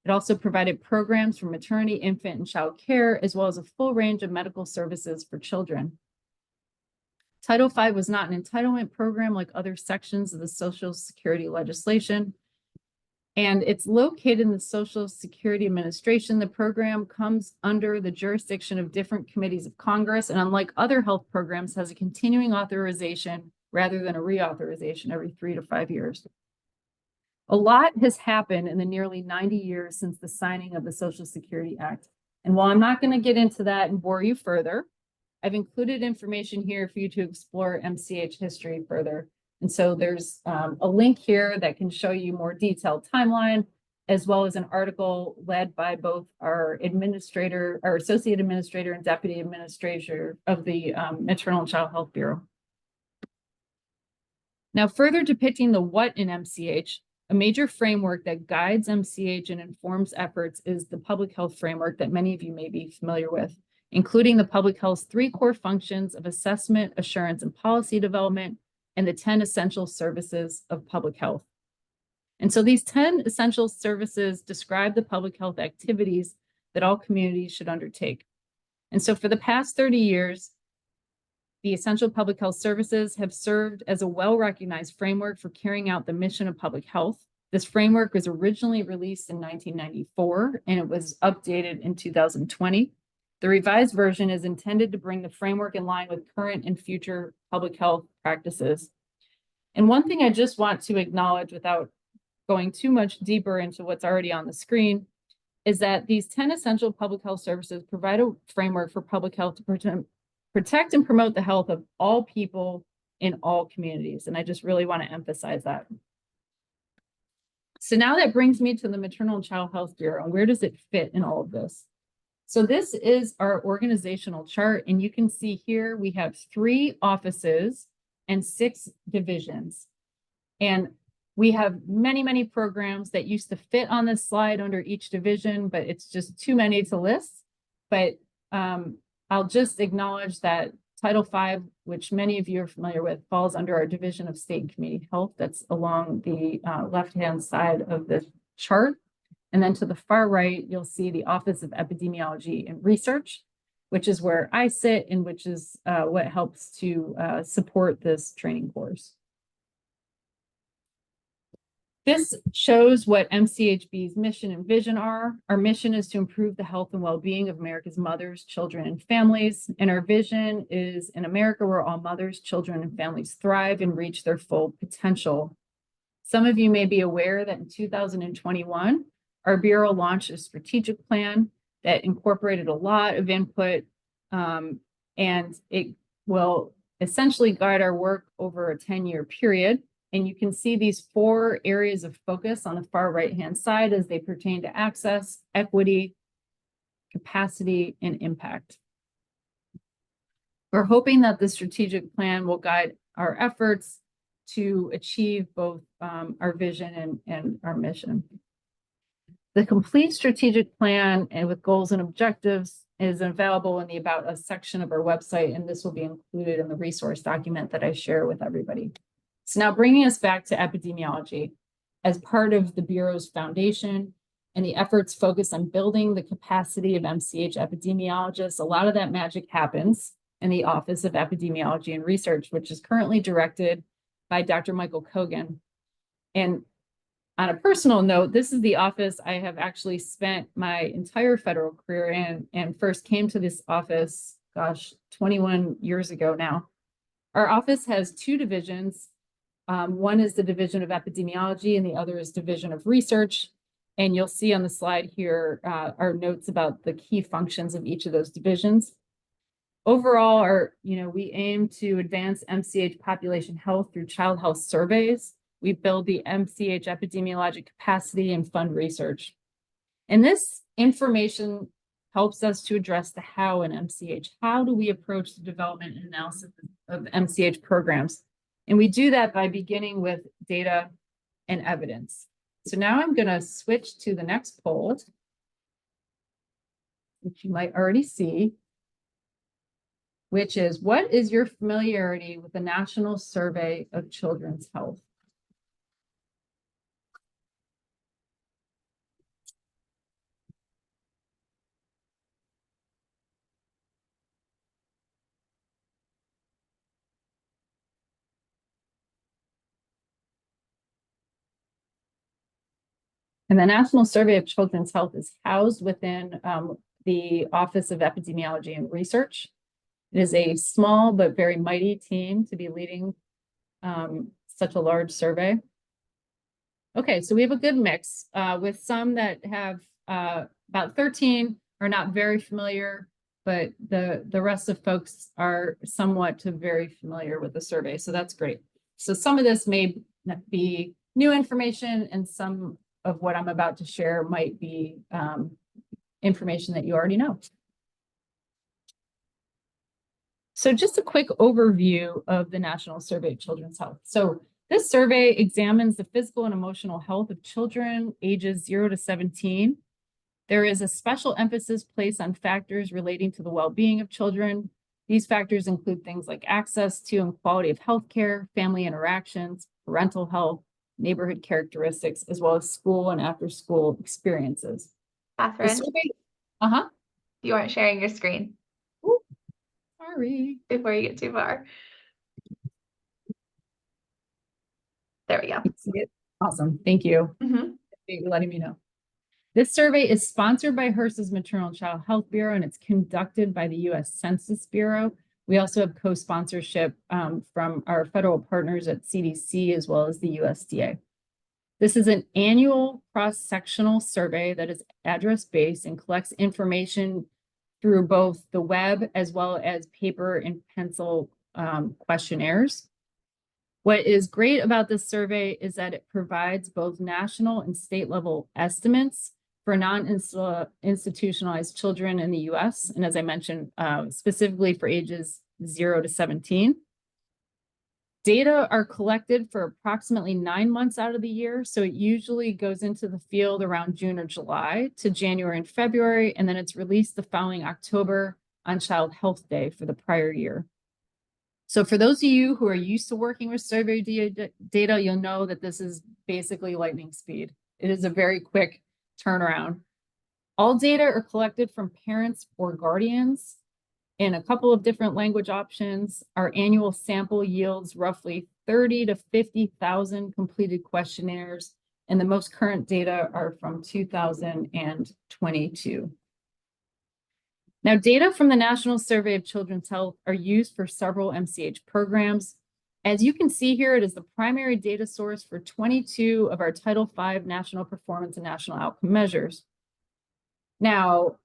It also provided programs for maternity, infant, and child care, as well as a full range of medical services for children. Title V was not an entitlement program like other sections of the Social Security legislation, and it's located in the Social Security Administration. The program comes under the jurisdiction of different committees of Congress, and unlike other health programs, has a continuing authorization rather than a reauthorization every 3 to 5 years. A lot has happened in the nearly 90 years since the signing of the Social Security Act. And while I'm not going to get into that and bore you further, I've included information here for you to explore MCH history further. And so there's a link here that can show you more detailed timeline, as well as an article led by both our administrator, our associate administrator and deputy administrator of the Maternal and Child Health Bureau. Now, further depicting the what in MCH, a major framework that guides MCH and informs efforts is the public health framework that many of you may be familiar with, including the public health's 3 core functions of assessment, assurance, and policy development, and the 10 essential services of public health. And so these 10 essential services describe the public health activities that all communities should undertake. And so for the past 30 years, the essential public health services have served as a well-recognized framework for carrying out the mission of public health. This framework was originally released in 1994, and it was updated in 2020. The revised version is intended to bring the framework in line with current and future public health practices. And one thing I just want to acknowledge without going too much deeper into what's already on the screen is that these 10 essential public health services provide a framework for public health to protect and promote the health of all people in all communities. And I just really want to emphasize that. So now that brings me to the Maternal and Child Health Bureau. Where does it fit in all of this? So this is our organizational chart, and you can see here we have 3 offices and 6 divisions. And we have many, many programs that used to fit on this slide under each division, but it's just too many to list. But I'll just acknowledge that Title V, which many of you are familiar with, falls under our Division of State and Community Health. That's along the left-hand side of the chart. And then to the far right, you'll see the Office of Epidemiology and Research, which is where I sit and which is what helps to support this training course. This shows what MCHB's mission and vision are. Our mission is to improve the health and well-being of America's mothers, children, and families. And our vision is an America where all mothers, children, and families thrive and reach their full potential. Some of you may be aware that in 2021, our Bureau launched a strategic plan that incorporated a lot of input, and it will essentially guide our work over a 10-year period. And you can see these 4 areas of focus on the far right-hand side as they pertain to access, equity, capacity, and impact. We're hoping that the strategic plan will guide our efforts to achieve both our vision and our mission. The complete strategic plan and with goals and objectives is available in the About Us section of our website, and this will be included in the resource document that I share with everybody. So now bringing us back to epidemiology, as part of the Bureau's foundation and the efforts focused on building the capacity of MCH epidemiologists, a lot of that magic happens in the Office of Epidemiology and Research, which is currently directed by Dr. Michael Kogan. And on a personal note, this is the office I have actually spent my entire federal career in, and first came to this office, 21 years ago now. Our office has 2 divisions. One is the Division of Epidemiology and the other is Division of Research. And you'll see on the slide here our notes about the key functions of each of those divisions. Overall, we aim to advance MCH population health through child health surveys. We build the MCH epidemiologic capacity and fund research. And this information helps us to address the how in MCH. How do we approach the development and analysis of MCH programs? And we do that by beginning with data and evidence. So now I'm going to switch to the next poll, which you might already see, which is, what is your familiarity with the National Survey of Children's Health? And the National Survey of Children's Health is housed within the Office of Epidemiology and Research. It is a small but very mighty team to be leading such a large survey. Okay, so we have a good mix with some that have about 13 are not very familiar, but the rest of folks are somewhat to very familiar with the survey. So that's great. So some of this may be new information, and some of what I'm about to share might be information that you already know. So just a quick overview of the National Survey of Children's Health. So this survey examines the physical and emotional health of children ages 0 to 17. There is a special emphasis placed on factors relating to the well-being of children. These factors include things like access to and quality of healthcare, family interactions, parental health, neighborhood characteristics, as well as school and after-school experiences. Catherine, Survey, you aren't sharing your screen. Ooh, sorry. Before you get too far. There we go. See it? Awesome. Thank you. Mhm. Thank you for letting me know. This survey is sponsored by HRSA's Maternal and Child Health Bureau, and it's conducted by the U.S. Census Bureau. We also have co-sponsorship from our federal partners at CDC as well as the USDA. This is an annual cross-sectional survey that is address-based and collects information through both the web as well as paper and pencil questionnaires. What is great about this survey is that it provides both national and state level estimates for non-institutionalized children in the US. And as I mentioned, specifically for ages 0 to 17. Data are collected for approximately 9 months out of the year. So it usually goes into the field around June or July to January and February, and then it's released the following October on Child Health Day for the prior year. So for those of you who are used to working with survey data, you'll know that this is basically lightning speed. It is a very quick turnaround. All data are collected from parents or guardians in a couple of different language options. Our annual sample yields roughly 30 to 50,000 completed questionnaires, and the most current data are from 2022. Now, data from the National Survey of Children's Health are used for several MCH programs. As you can see here, it is the primary data source for 22 of our Title V National Performance and National Outcome measures. Now,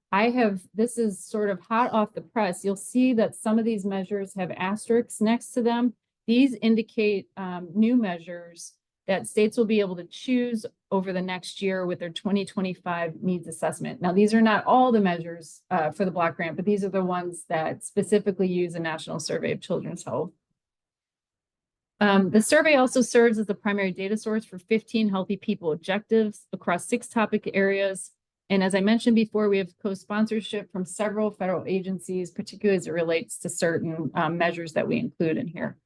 this is sort of hot off the press. You'll see that some of these measures have asterisks next to them. These indicate new measures that states will be able to choose over the next year with their 2025 needs assessment. Now, these are not all the measures for the block grant, but these are the ones that specifically use a National Survey of Children's Health. The survey also serves as the primary data source for 15 healthy people objectives across 6 topic areas. And as I mentioned before, we have co-sponsorship from several federal agencies, particularly as it relates to certain measures that we include in here.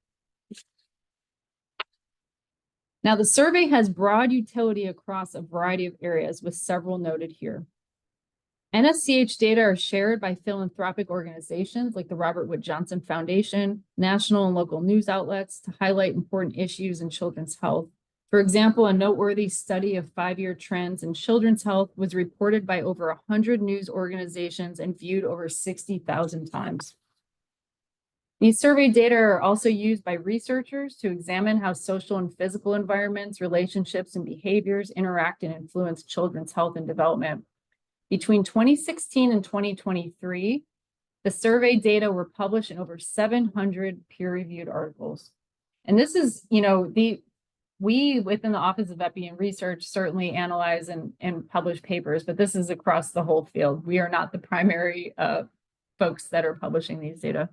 Now, the survey has broad utility across a variety of areas, with several noted here. NSCH data are shared by philanthropic organizations like the Robert Wood Johnson Foundation, national and local news outlets to highlight important issues in children's health. For example, a noteworthy study of 5-year trends in children's health was reported by over 100 news organizations and viewed over 60,000 times. These survey data are also used by researchers to examine how social and physical environments, relationships, and behaviors interact and influence children's health and development. Between 2016 and 2023, the survey data were published in over 700 peer-reviewed articles. And this is, we within the Office of Epi and Research certainly analyze and publish papers, but this is across the whole field. We are not the primary folks that are publishing these data.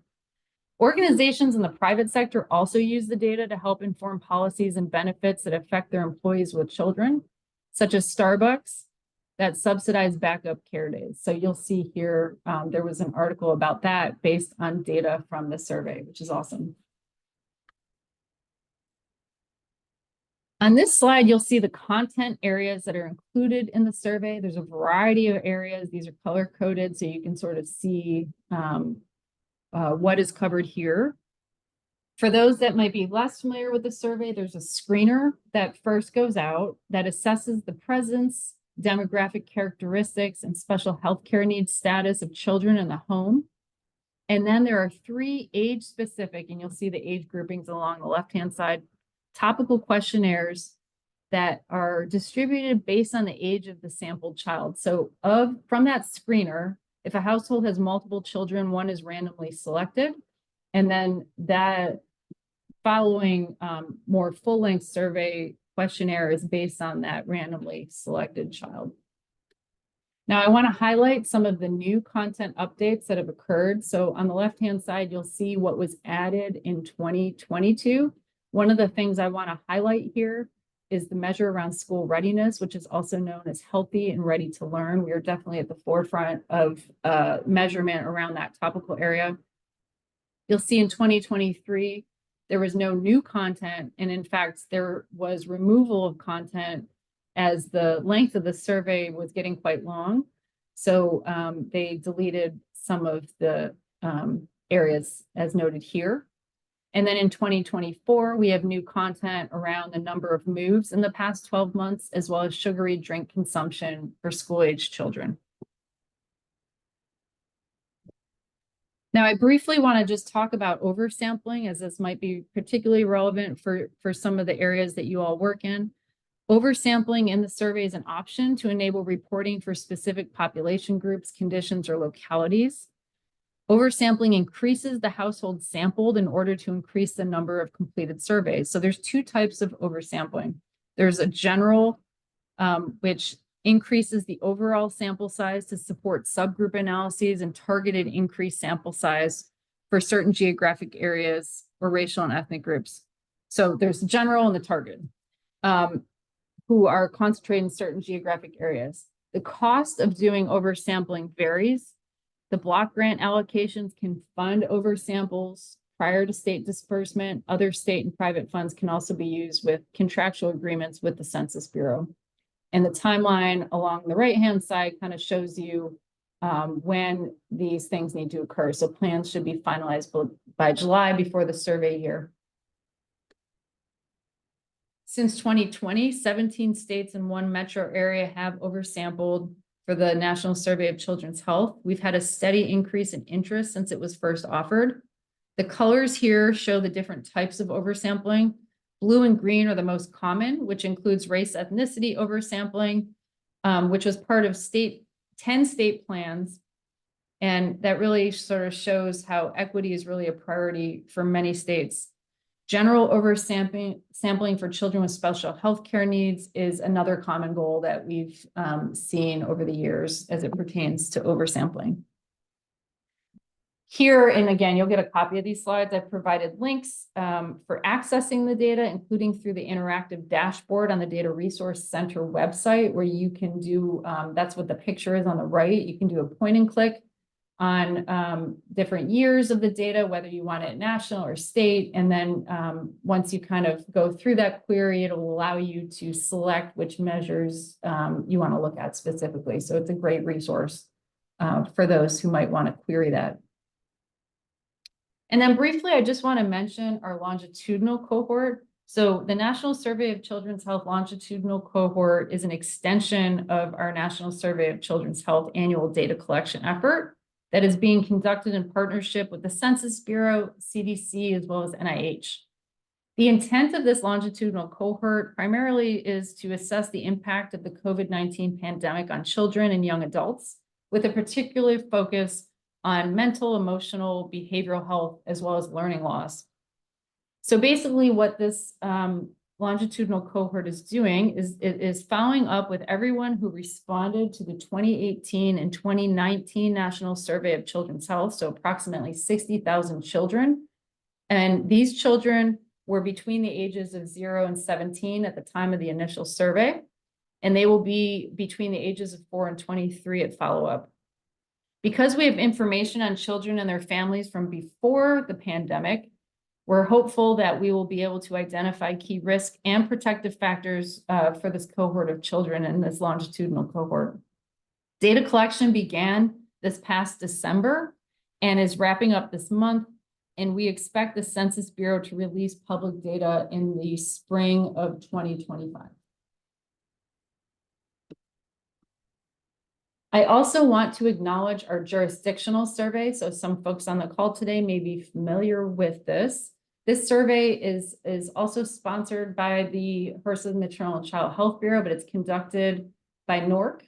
Organizations in the private sector also use the data to help inform policies and benefits that affect their employees with children, such as Starbucks that subsidize backup care days. So you'll see here, there was an article about that based on data from the survey, which is awesome. On this slide, you'll see the content areas that are included in the survey. There's a variety of areas. These are color coded, so you can sort of see what is covered here. For those that might be less familiar with the survey, there's a screener that first goes out that assesses the presence, demographic characteristics, and special healthcare needs status of children in the home. And then there are 3 age-specific, and you'll see the age groupings along the left-hand side, topical questionnaires that are distributed based on the age of the sampled child. So from that screener, if a household has multiple children, one is randomly selected, and then that following more full-length survey questionnaire is based on that randomly selected child. Now, I want to highlight some of the new content updates that have occurred. So on the left-hand side, you'll see what was added in 2022. One of the things I want to highlight here is the measure around school readiness, which is also known as healthy and ready to learn. We are definitely at the forefront of measurement around that topical area. You'll see in 2023, there was no new content. And in fact, there was removal of content as the length of the survey was getting quite long. So they deleted some of the areas as noted here. And then in 2024, we have new content around the number of moves in the past 12 months, as well as sugary drink consumption for school-aged children. Now, I briefly want to just talk about oversampling, as this might be particularly relevant for some of the areas that you all work in. Oversampling in the survey is an option to enable reporting for specific population groups, conditions, or localities. Oversampling increases the household sampled in order to increase the number of completed surveys. So there's 2 types of oversampling. There's a general, which increases the overall sample size to support subgroup analyses and targeted increased sample size for certain geographic areas or racial and ethnic groups. So there's the general and the target, who are concentrated in certain geographic areas. The cost of doing oversampling varies. The block grant allocations can fund oversamples prior to state disbursement. Other state and private funds can also be used with contractual agreements with the Census Bureau. And the timeline along the right-hand side kind of shows you when these things need to occur. So plans should be finalized by July before the survey year. Since 2020, 17 states and 1 metro area have oversampled for the National Survey of Children's Health. We've had a steady increase in interest since it was first offered. The colors here show the different types of oversampling. Blue and green are the most common, which includes race ethnicity oversampling, which was part of 10 state plans. And that really sort of shows how equity is really a priority for many states. General oversampling for children with special health care needs is another common goal that we've seen over the years as it pertains to oversampling. Here, and again, you'll get a copy of these slides. I've provided links for accessing the data, including through the interactive dashboard on the Data Resource Center website, where you can do, that's what the picture is on the right. You can do a point and click on different years of the data, whether you want it national or state. And then once you kind of go through that query, it'll allow you to select which measures you want to look at specifically. So it's a great resource for those who might want to query that. And then briefly, I just want to mention our longitudinal cohort. So the National Survey of Children's Health longitudinal cohort is an extension of our National Survey of Children's Health annual data collection effort that is being conducted in partnership with the Census Bureau, CDC, as well as NIH. The intent of this longitudinal cohort primarily is to assess the impact of the COVID-19 pandemic on children and young adults, with a particular focus on mental, emotional, behavioral health, as well as learning loss. So basically what this longitudinal cohort is doing is it is following up with everyone who responded to the 2018 and 2019 National Survey of Children's Health, so approximately 60,000 children. And these children were between the ages of 0 and 17 at the time of the initial survey, and they will be between the ages of 4 and 23 at follow-up. Because we have information on children and their families from before the pandemic, we're hopeful that we will be able to identify key risk and protective factors for this cohort of children in this longitudinal cohort. Data collection began this past December and is wrapping up this month, and we expect the Census Bureau to release public data in the spring of 2025. I also want to acknowledge our jurisdictional survey. So some folks on the call today may be familiar with this. This survey is also sponsored by the HRSA Maternal and Child Health Bureau, but it's conducted by NORC.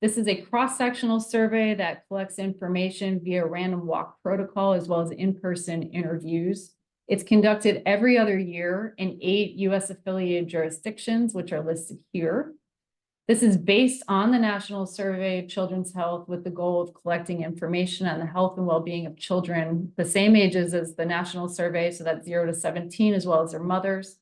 This is a cross-sectional survey that collects information via random walk protocol as well as in-person interviews. It's conducted every other year in 8 US affiliated jurisdictions, which are listed here. This is based on the National Survey of Children's Health with the goal of collecting information on the health and well-being of children the same ages as the National Survey, so that's 0 to 17, as well as their mothers,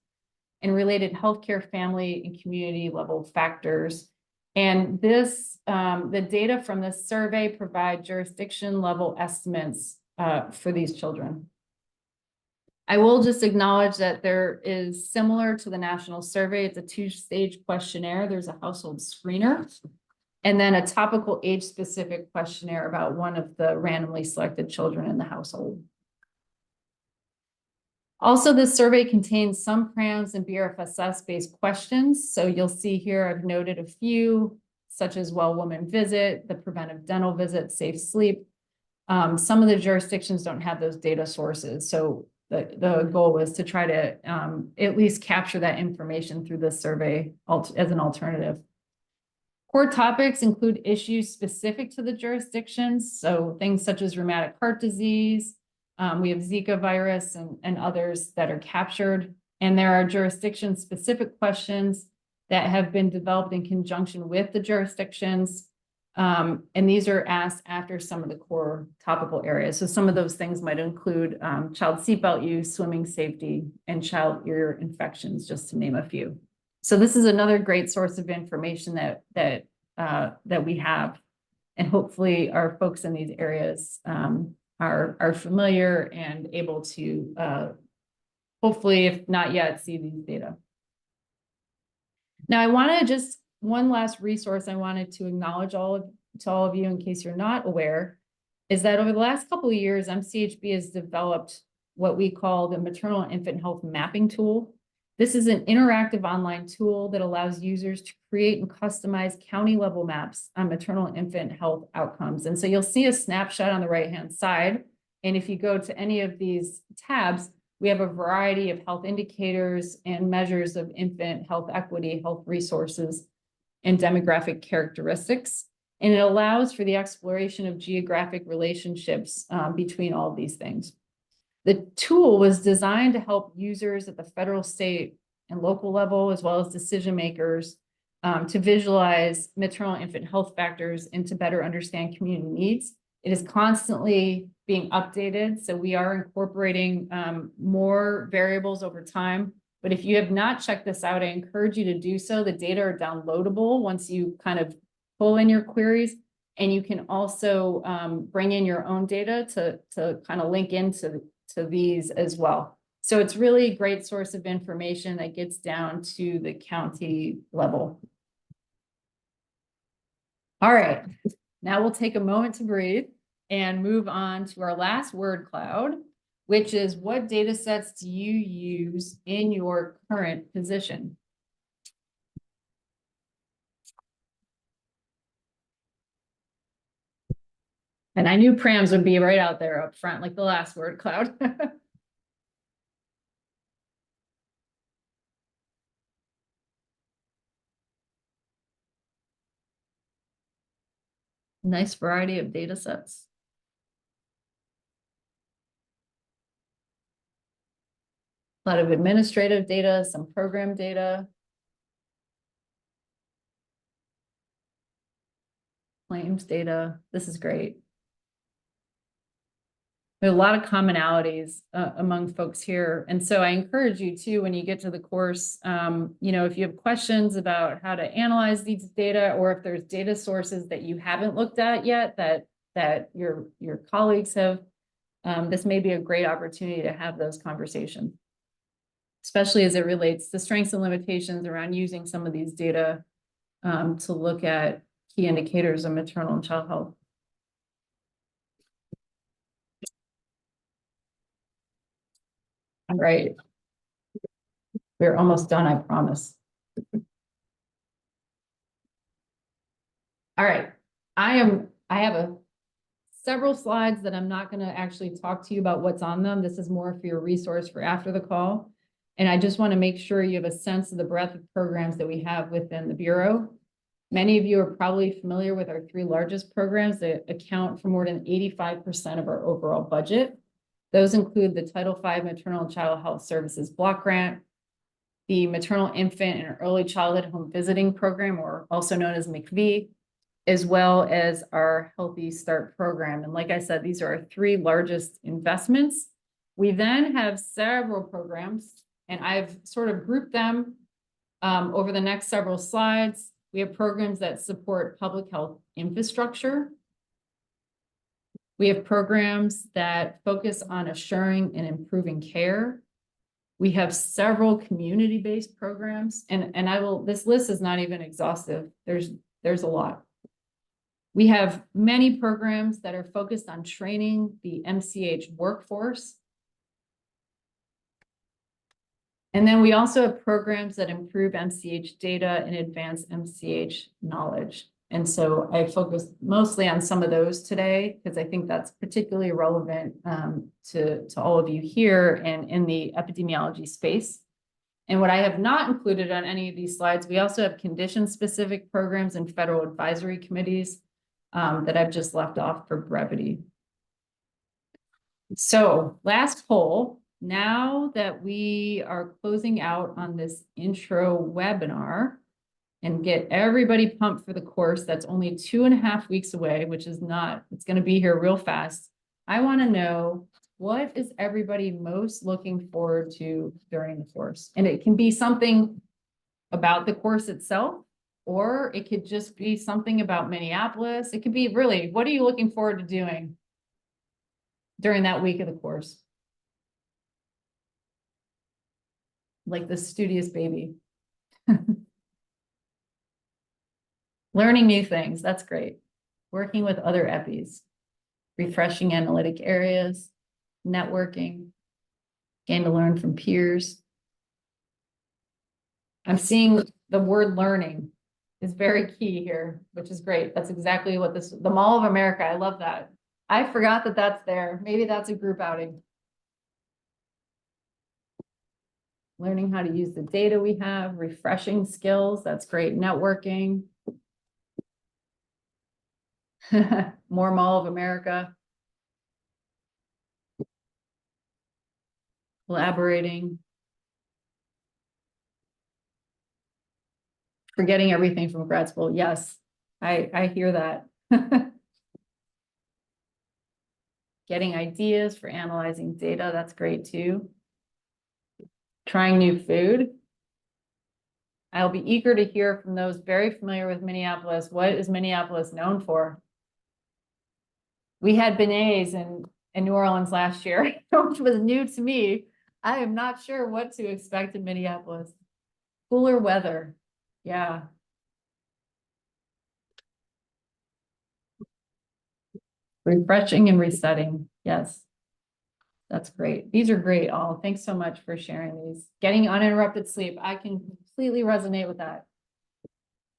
and related healthcare, family, and community level factors. And this, the data from this survey provide jurisdiction level estimates for these children. I will just acknowledge that there is, similar to the National Survey, it's a 2-stage questionnaire. There's a household screener, and then a topical age-specific questionnaire about one of the randomly selected children in the household. Also, this survey contains some PRAMS and BRFSS-based questions. So you'll see here, I've noted a few, such as well-woman visit, the preventive dental visit, safe sleep. Some of the jurisdictions don't have those data sources. So the goal was to try to at least capture that information through this survey as an alternative. Core topics include issues specific to the jurisdictions. So things such as rheumatic heart disease, we have Zika virus and others that are captured. And there are jurisdiction-specific questions that have been developed in conjunction with the jurisdictions. And these are asked after some of the core topical areas. So some of those things might include child seatbelt use, swimming safety, and child ear infections, just to name a few. So this is another great source of information that we have. And hopefully our folks in these areas are familiar and able to, hopefully, if not yet, see these data. Now, I want to just, one last resource I wanted to acknowledge to all of you in case you're not aware, is that over the last couple of years, MCHB has developed what we call the Maternal and Infant Health Mapping Tool. This is an interactive online tool that allows users to create and customize county-level maps on maternal and infant health outcomes. And so you'll see a snapshot on the right-hand side. And if you go to any of these tabs, we have a variety of health indicators and measures of infant health equity, health resources, and demographic characteristics. And it allows for the exploration of geographic relationships between all of these things. The tool was designed to help users at the federal, state, and local level, as well as decision makers, to visualize maternal and infant health factors and to better understand community needs. It is constantly being updated, so we are incorporating more variables over time. But if you have not checked this out, I encourage you to do so. The data are downloadable once you kind of pull in your queries, and you can also bring in your own data to kind of link into these as well. So it's really a great source of information that gets down to the county level. All right, now we'll take a moment to breathe and move on to our last word cloud, which is what data sets do you use in your current position? And I knew prams would be right out there up front, like the last word cloud. Nice variety of data sets. A lot of administrative data, some program data. Claims data. This is great. There are a lot of commonalities among folks here. And so I encourage you too, when you get to the course, you know, if you have questions about how to analyze these data, or if there's data sources that you haven't looked at yet that your colleagues have, this may be a great opportunity to have those conversations, especially as it relates to strengths and limitations around using some of these data to look at key indicators of maternal and child health. All right. We're almost done, I promise. All right. I have several slides that I'm not going to actually talk to you about what's on them. This is more for your resource for after the call. And I just want to make sure you have a sense of the breadth of programs that we have within the Bureau. Many of you are probably familiar with our 3 largest programs that account for more than 85% of our overall budget. Those include the Title V Maternal and Child Health Services Block Grant, the Maternal, Infant, and Early Childhood Home Visiting Program, or also known as MCV, as well as our Healthy Start program. And like I said, these are our 3 largest investments. We then have several programs, and I've sort of grouped them over the next several slides. We have programs that support public health infrastructure. We have programs that focus on assuring and improving care. We have several community-based programs, and this list is not even exhaustive. There's a lot. We have many programs that are focused on training the MCH workforce. And then we also have programs that improve MCH data and advance MCH knowledge. And so I focused mostly on some of those today, because I think that's particularly relevant to all of you here and in the epidemiology space. And what I have not included on any of these slides, we also have condition-specific programs and federal advisory committees that I've just left off for brevity. So last poll, now that we are closing out on this intro webinar and get everybody pumped for the course that's only 2.5 weeks away, which is not, it's going to be here real fast. I want to know, what is everybody most looking forward to during the course? And it can be something about the course itself, or it could just be something about Minneapolis. It could be really, what are you looking forward to doing during that week of the course? Like the studious baby. Learning new things, that's great. Working with other EPIs, refreshing analytic areas, networking, gain to learn from peers. I'm seeing the word learning is very key here, which is great. That's exactly what the Mall of America, I love that. I forgot that that's there. Maybe that's a group outing. Learning how to use the data we have, refreshing skills, that's great. Networking. More Mall of America. Collaborating. Forgetting everything from grad school. Yes, I hear that. Getting ideas for analyzing data, that's great too. Trying new food. I'll be eager to hear from those very familiar with Minneapolis. What is Minneapolis known for? We had beignets in New Orleans last year, which was new to me. I am not sure what to expect in Minneapolis. Cooler weather. Yeah. Refreshing and resetting. Yes. That's great. These are great all. Thanks so much for sharing these. Getting uninterrupted sleep. I can completely resonate with that.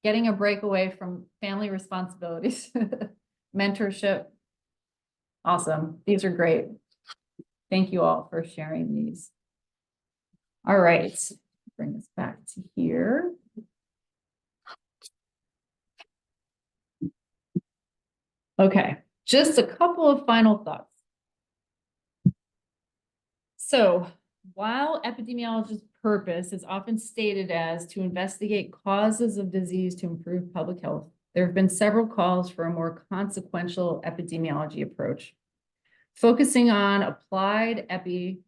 Getting a break away from family responsibilities. Mentorship. Awesome. These are great. Thank you all for sharing these. All right, bring this back to here. Okay, just a couple of final thoughts. So while epidemiology's purpose is often stated as to investigate causes of disease to improve public health, there have been several calls for a more consequential epidemiology approach, focusing on applied epi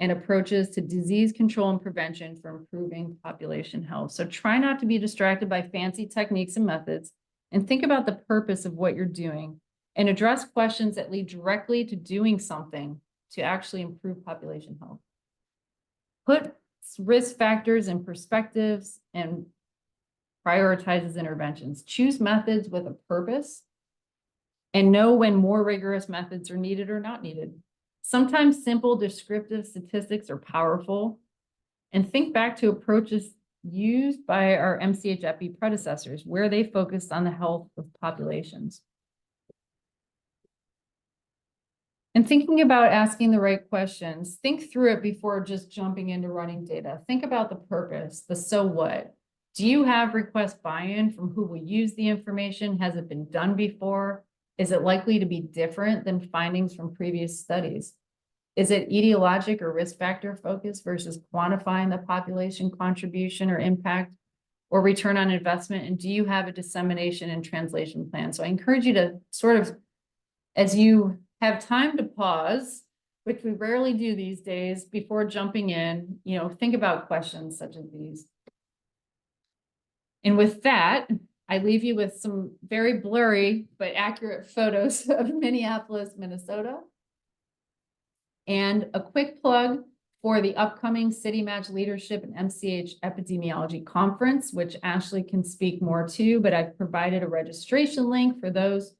and approaches to disease control and prevention for improving population health. So try not to be distracted by fancy techniques and methods, and think about the purpose of what you're doing and address questions that lead directly to doing something to actually improve population health. Put risk factors in perspectives and prioritizes interventions. Choose methods with a purpose and know when more rigorous methods are needed or not needed. Sometimes simple descriptive statistics are powerful, and think back to approaches used by our MCH epi predecessors, where they focused on the health of populations. And thinking about asking the right questions, think through it before just jumping into running data. Think about the purpose, the so what. Do you have request buy-in from who will use the information? Has it been done before? Is it likely to be different than findings from previous studies? Is it etiologic or risk factor focused versus quantifying the population contribution or impact or return on investment? And do you have a dissemination and translation plan? So I encourage you to sort of, as you have time to pause, which we rarely do these days, before jumping in, think about questions such as these. And with that, I leave you with some very blurry but accurate photos of Minneapolis, Minnesota. And a quick plug for the upcoming City Match Leadership and MCH Epidemiology Conference, which Ashley can speak more to, but I've provided a registration link for those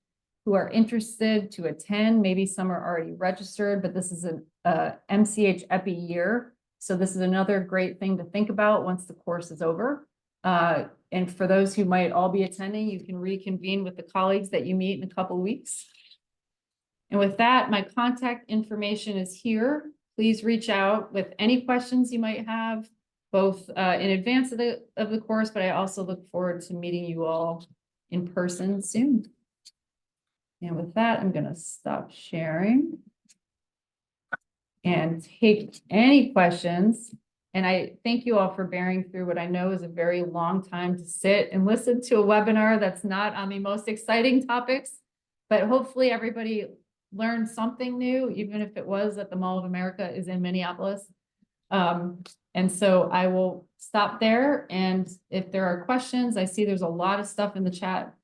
who are interested to attend. Maybe some are already registered, but this is an MCH Epi year. So this is another great thing to think about once the course is over. And for those who might all be attending, you can reconvene with the colleagues that you meet in a couple of weeks. And with that, my contact information is here. Please reach out with any questions you might have, both in advance of the course, but I also look forward to meeting you all in person soon. And with that, I'm going to stop sharing and take any questions. And I thank you all for bearing through what I know is a very long time to sit and listen to a webinar that's not on the most exciting topics, but hopefully everybody learned something new, even if it was that the Mall of America is in Minneapolis. And so I will stop there. And if there are questions, I see there's a lot of stuff in the chat.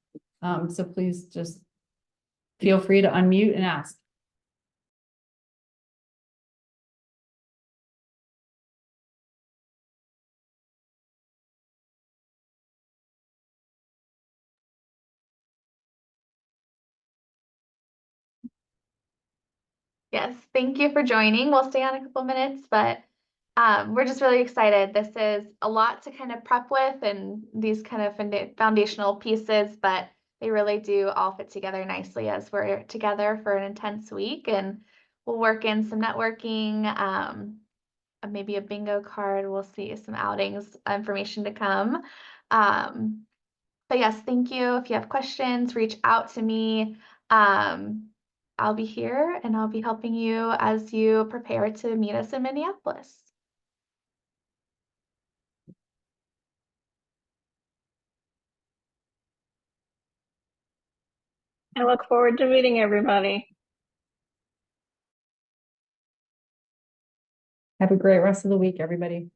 So please just feel free to unmute and ask. Yes, thank you for joining. We'll stay on a couple minutes, but we're just really excited. This is a lot to kind of prep with and these kind of foundational pieces, but they really do all fit together nicely as we're together for an intense week. And we'll work in some networking, maybe a bingo card. We'll see some outings, information to come. But yes, thank you. If you have questions, reach out to me. I'll be here and I'll be helping you as you prepare to meet us in Minneapolis. I look forward to meeting everybody. Have a great rest of the week, everybody.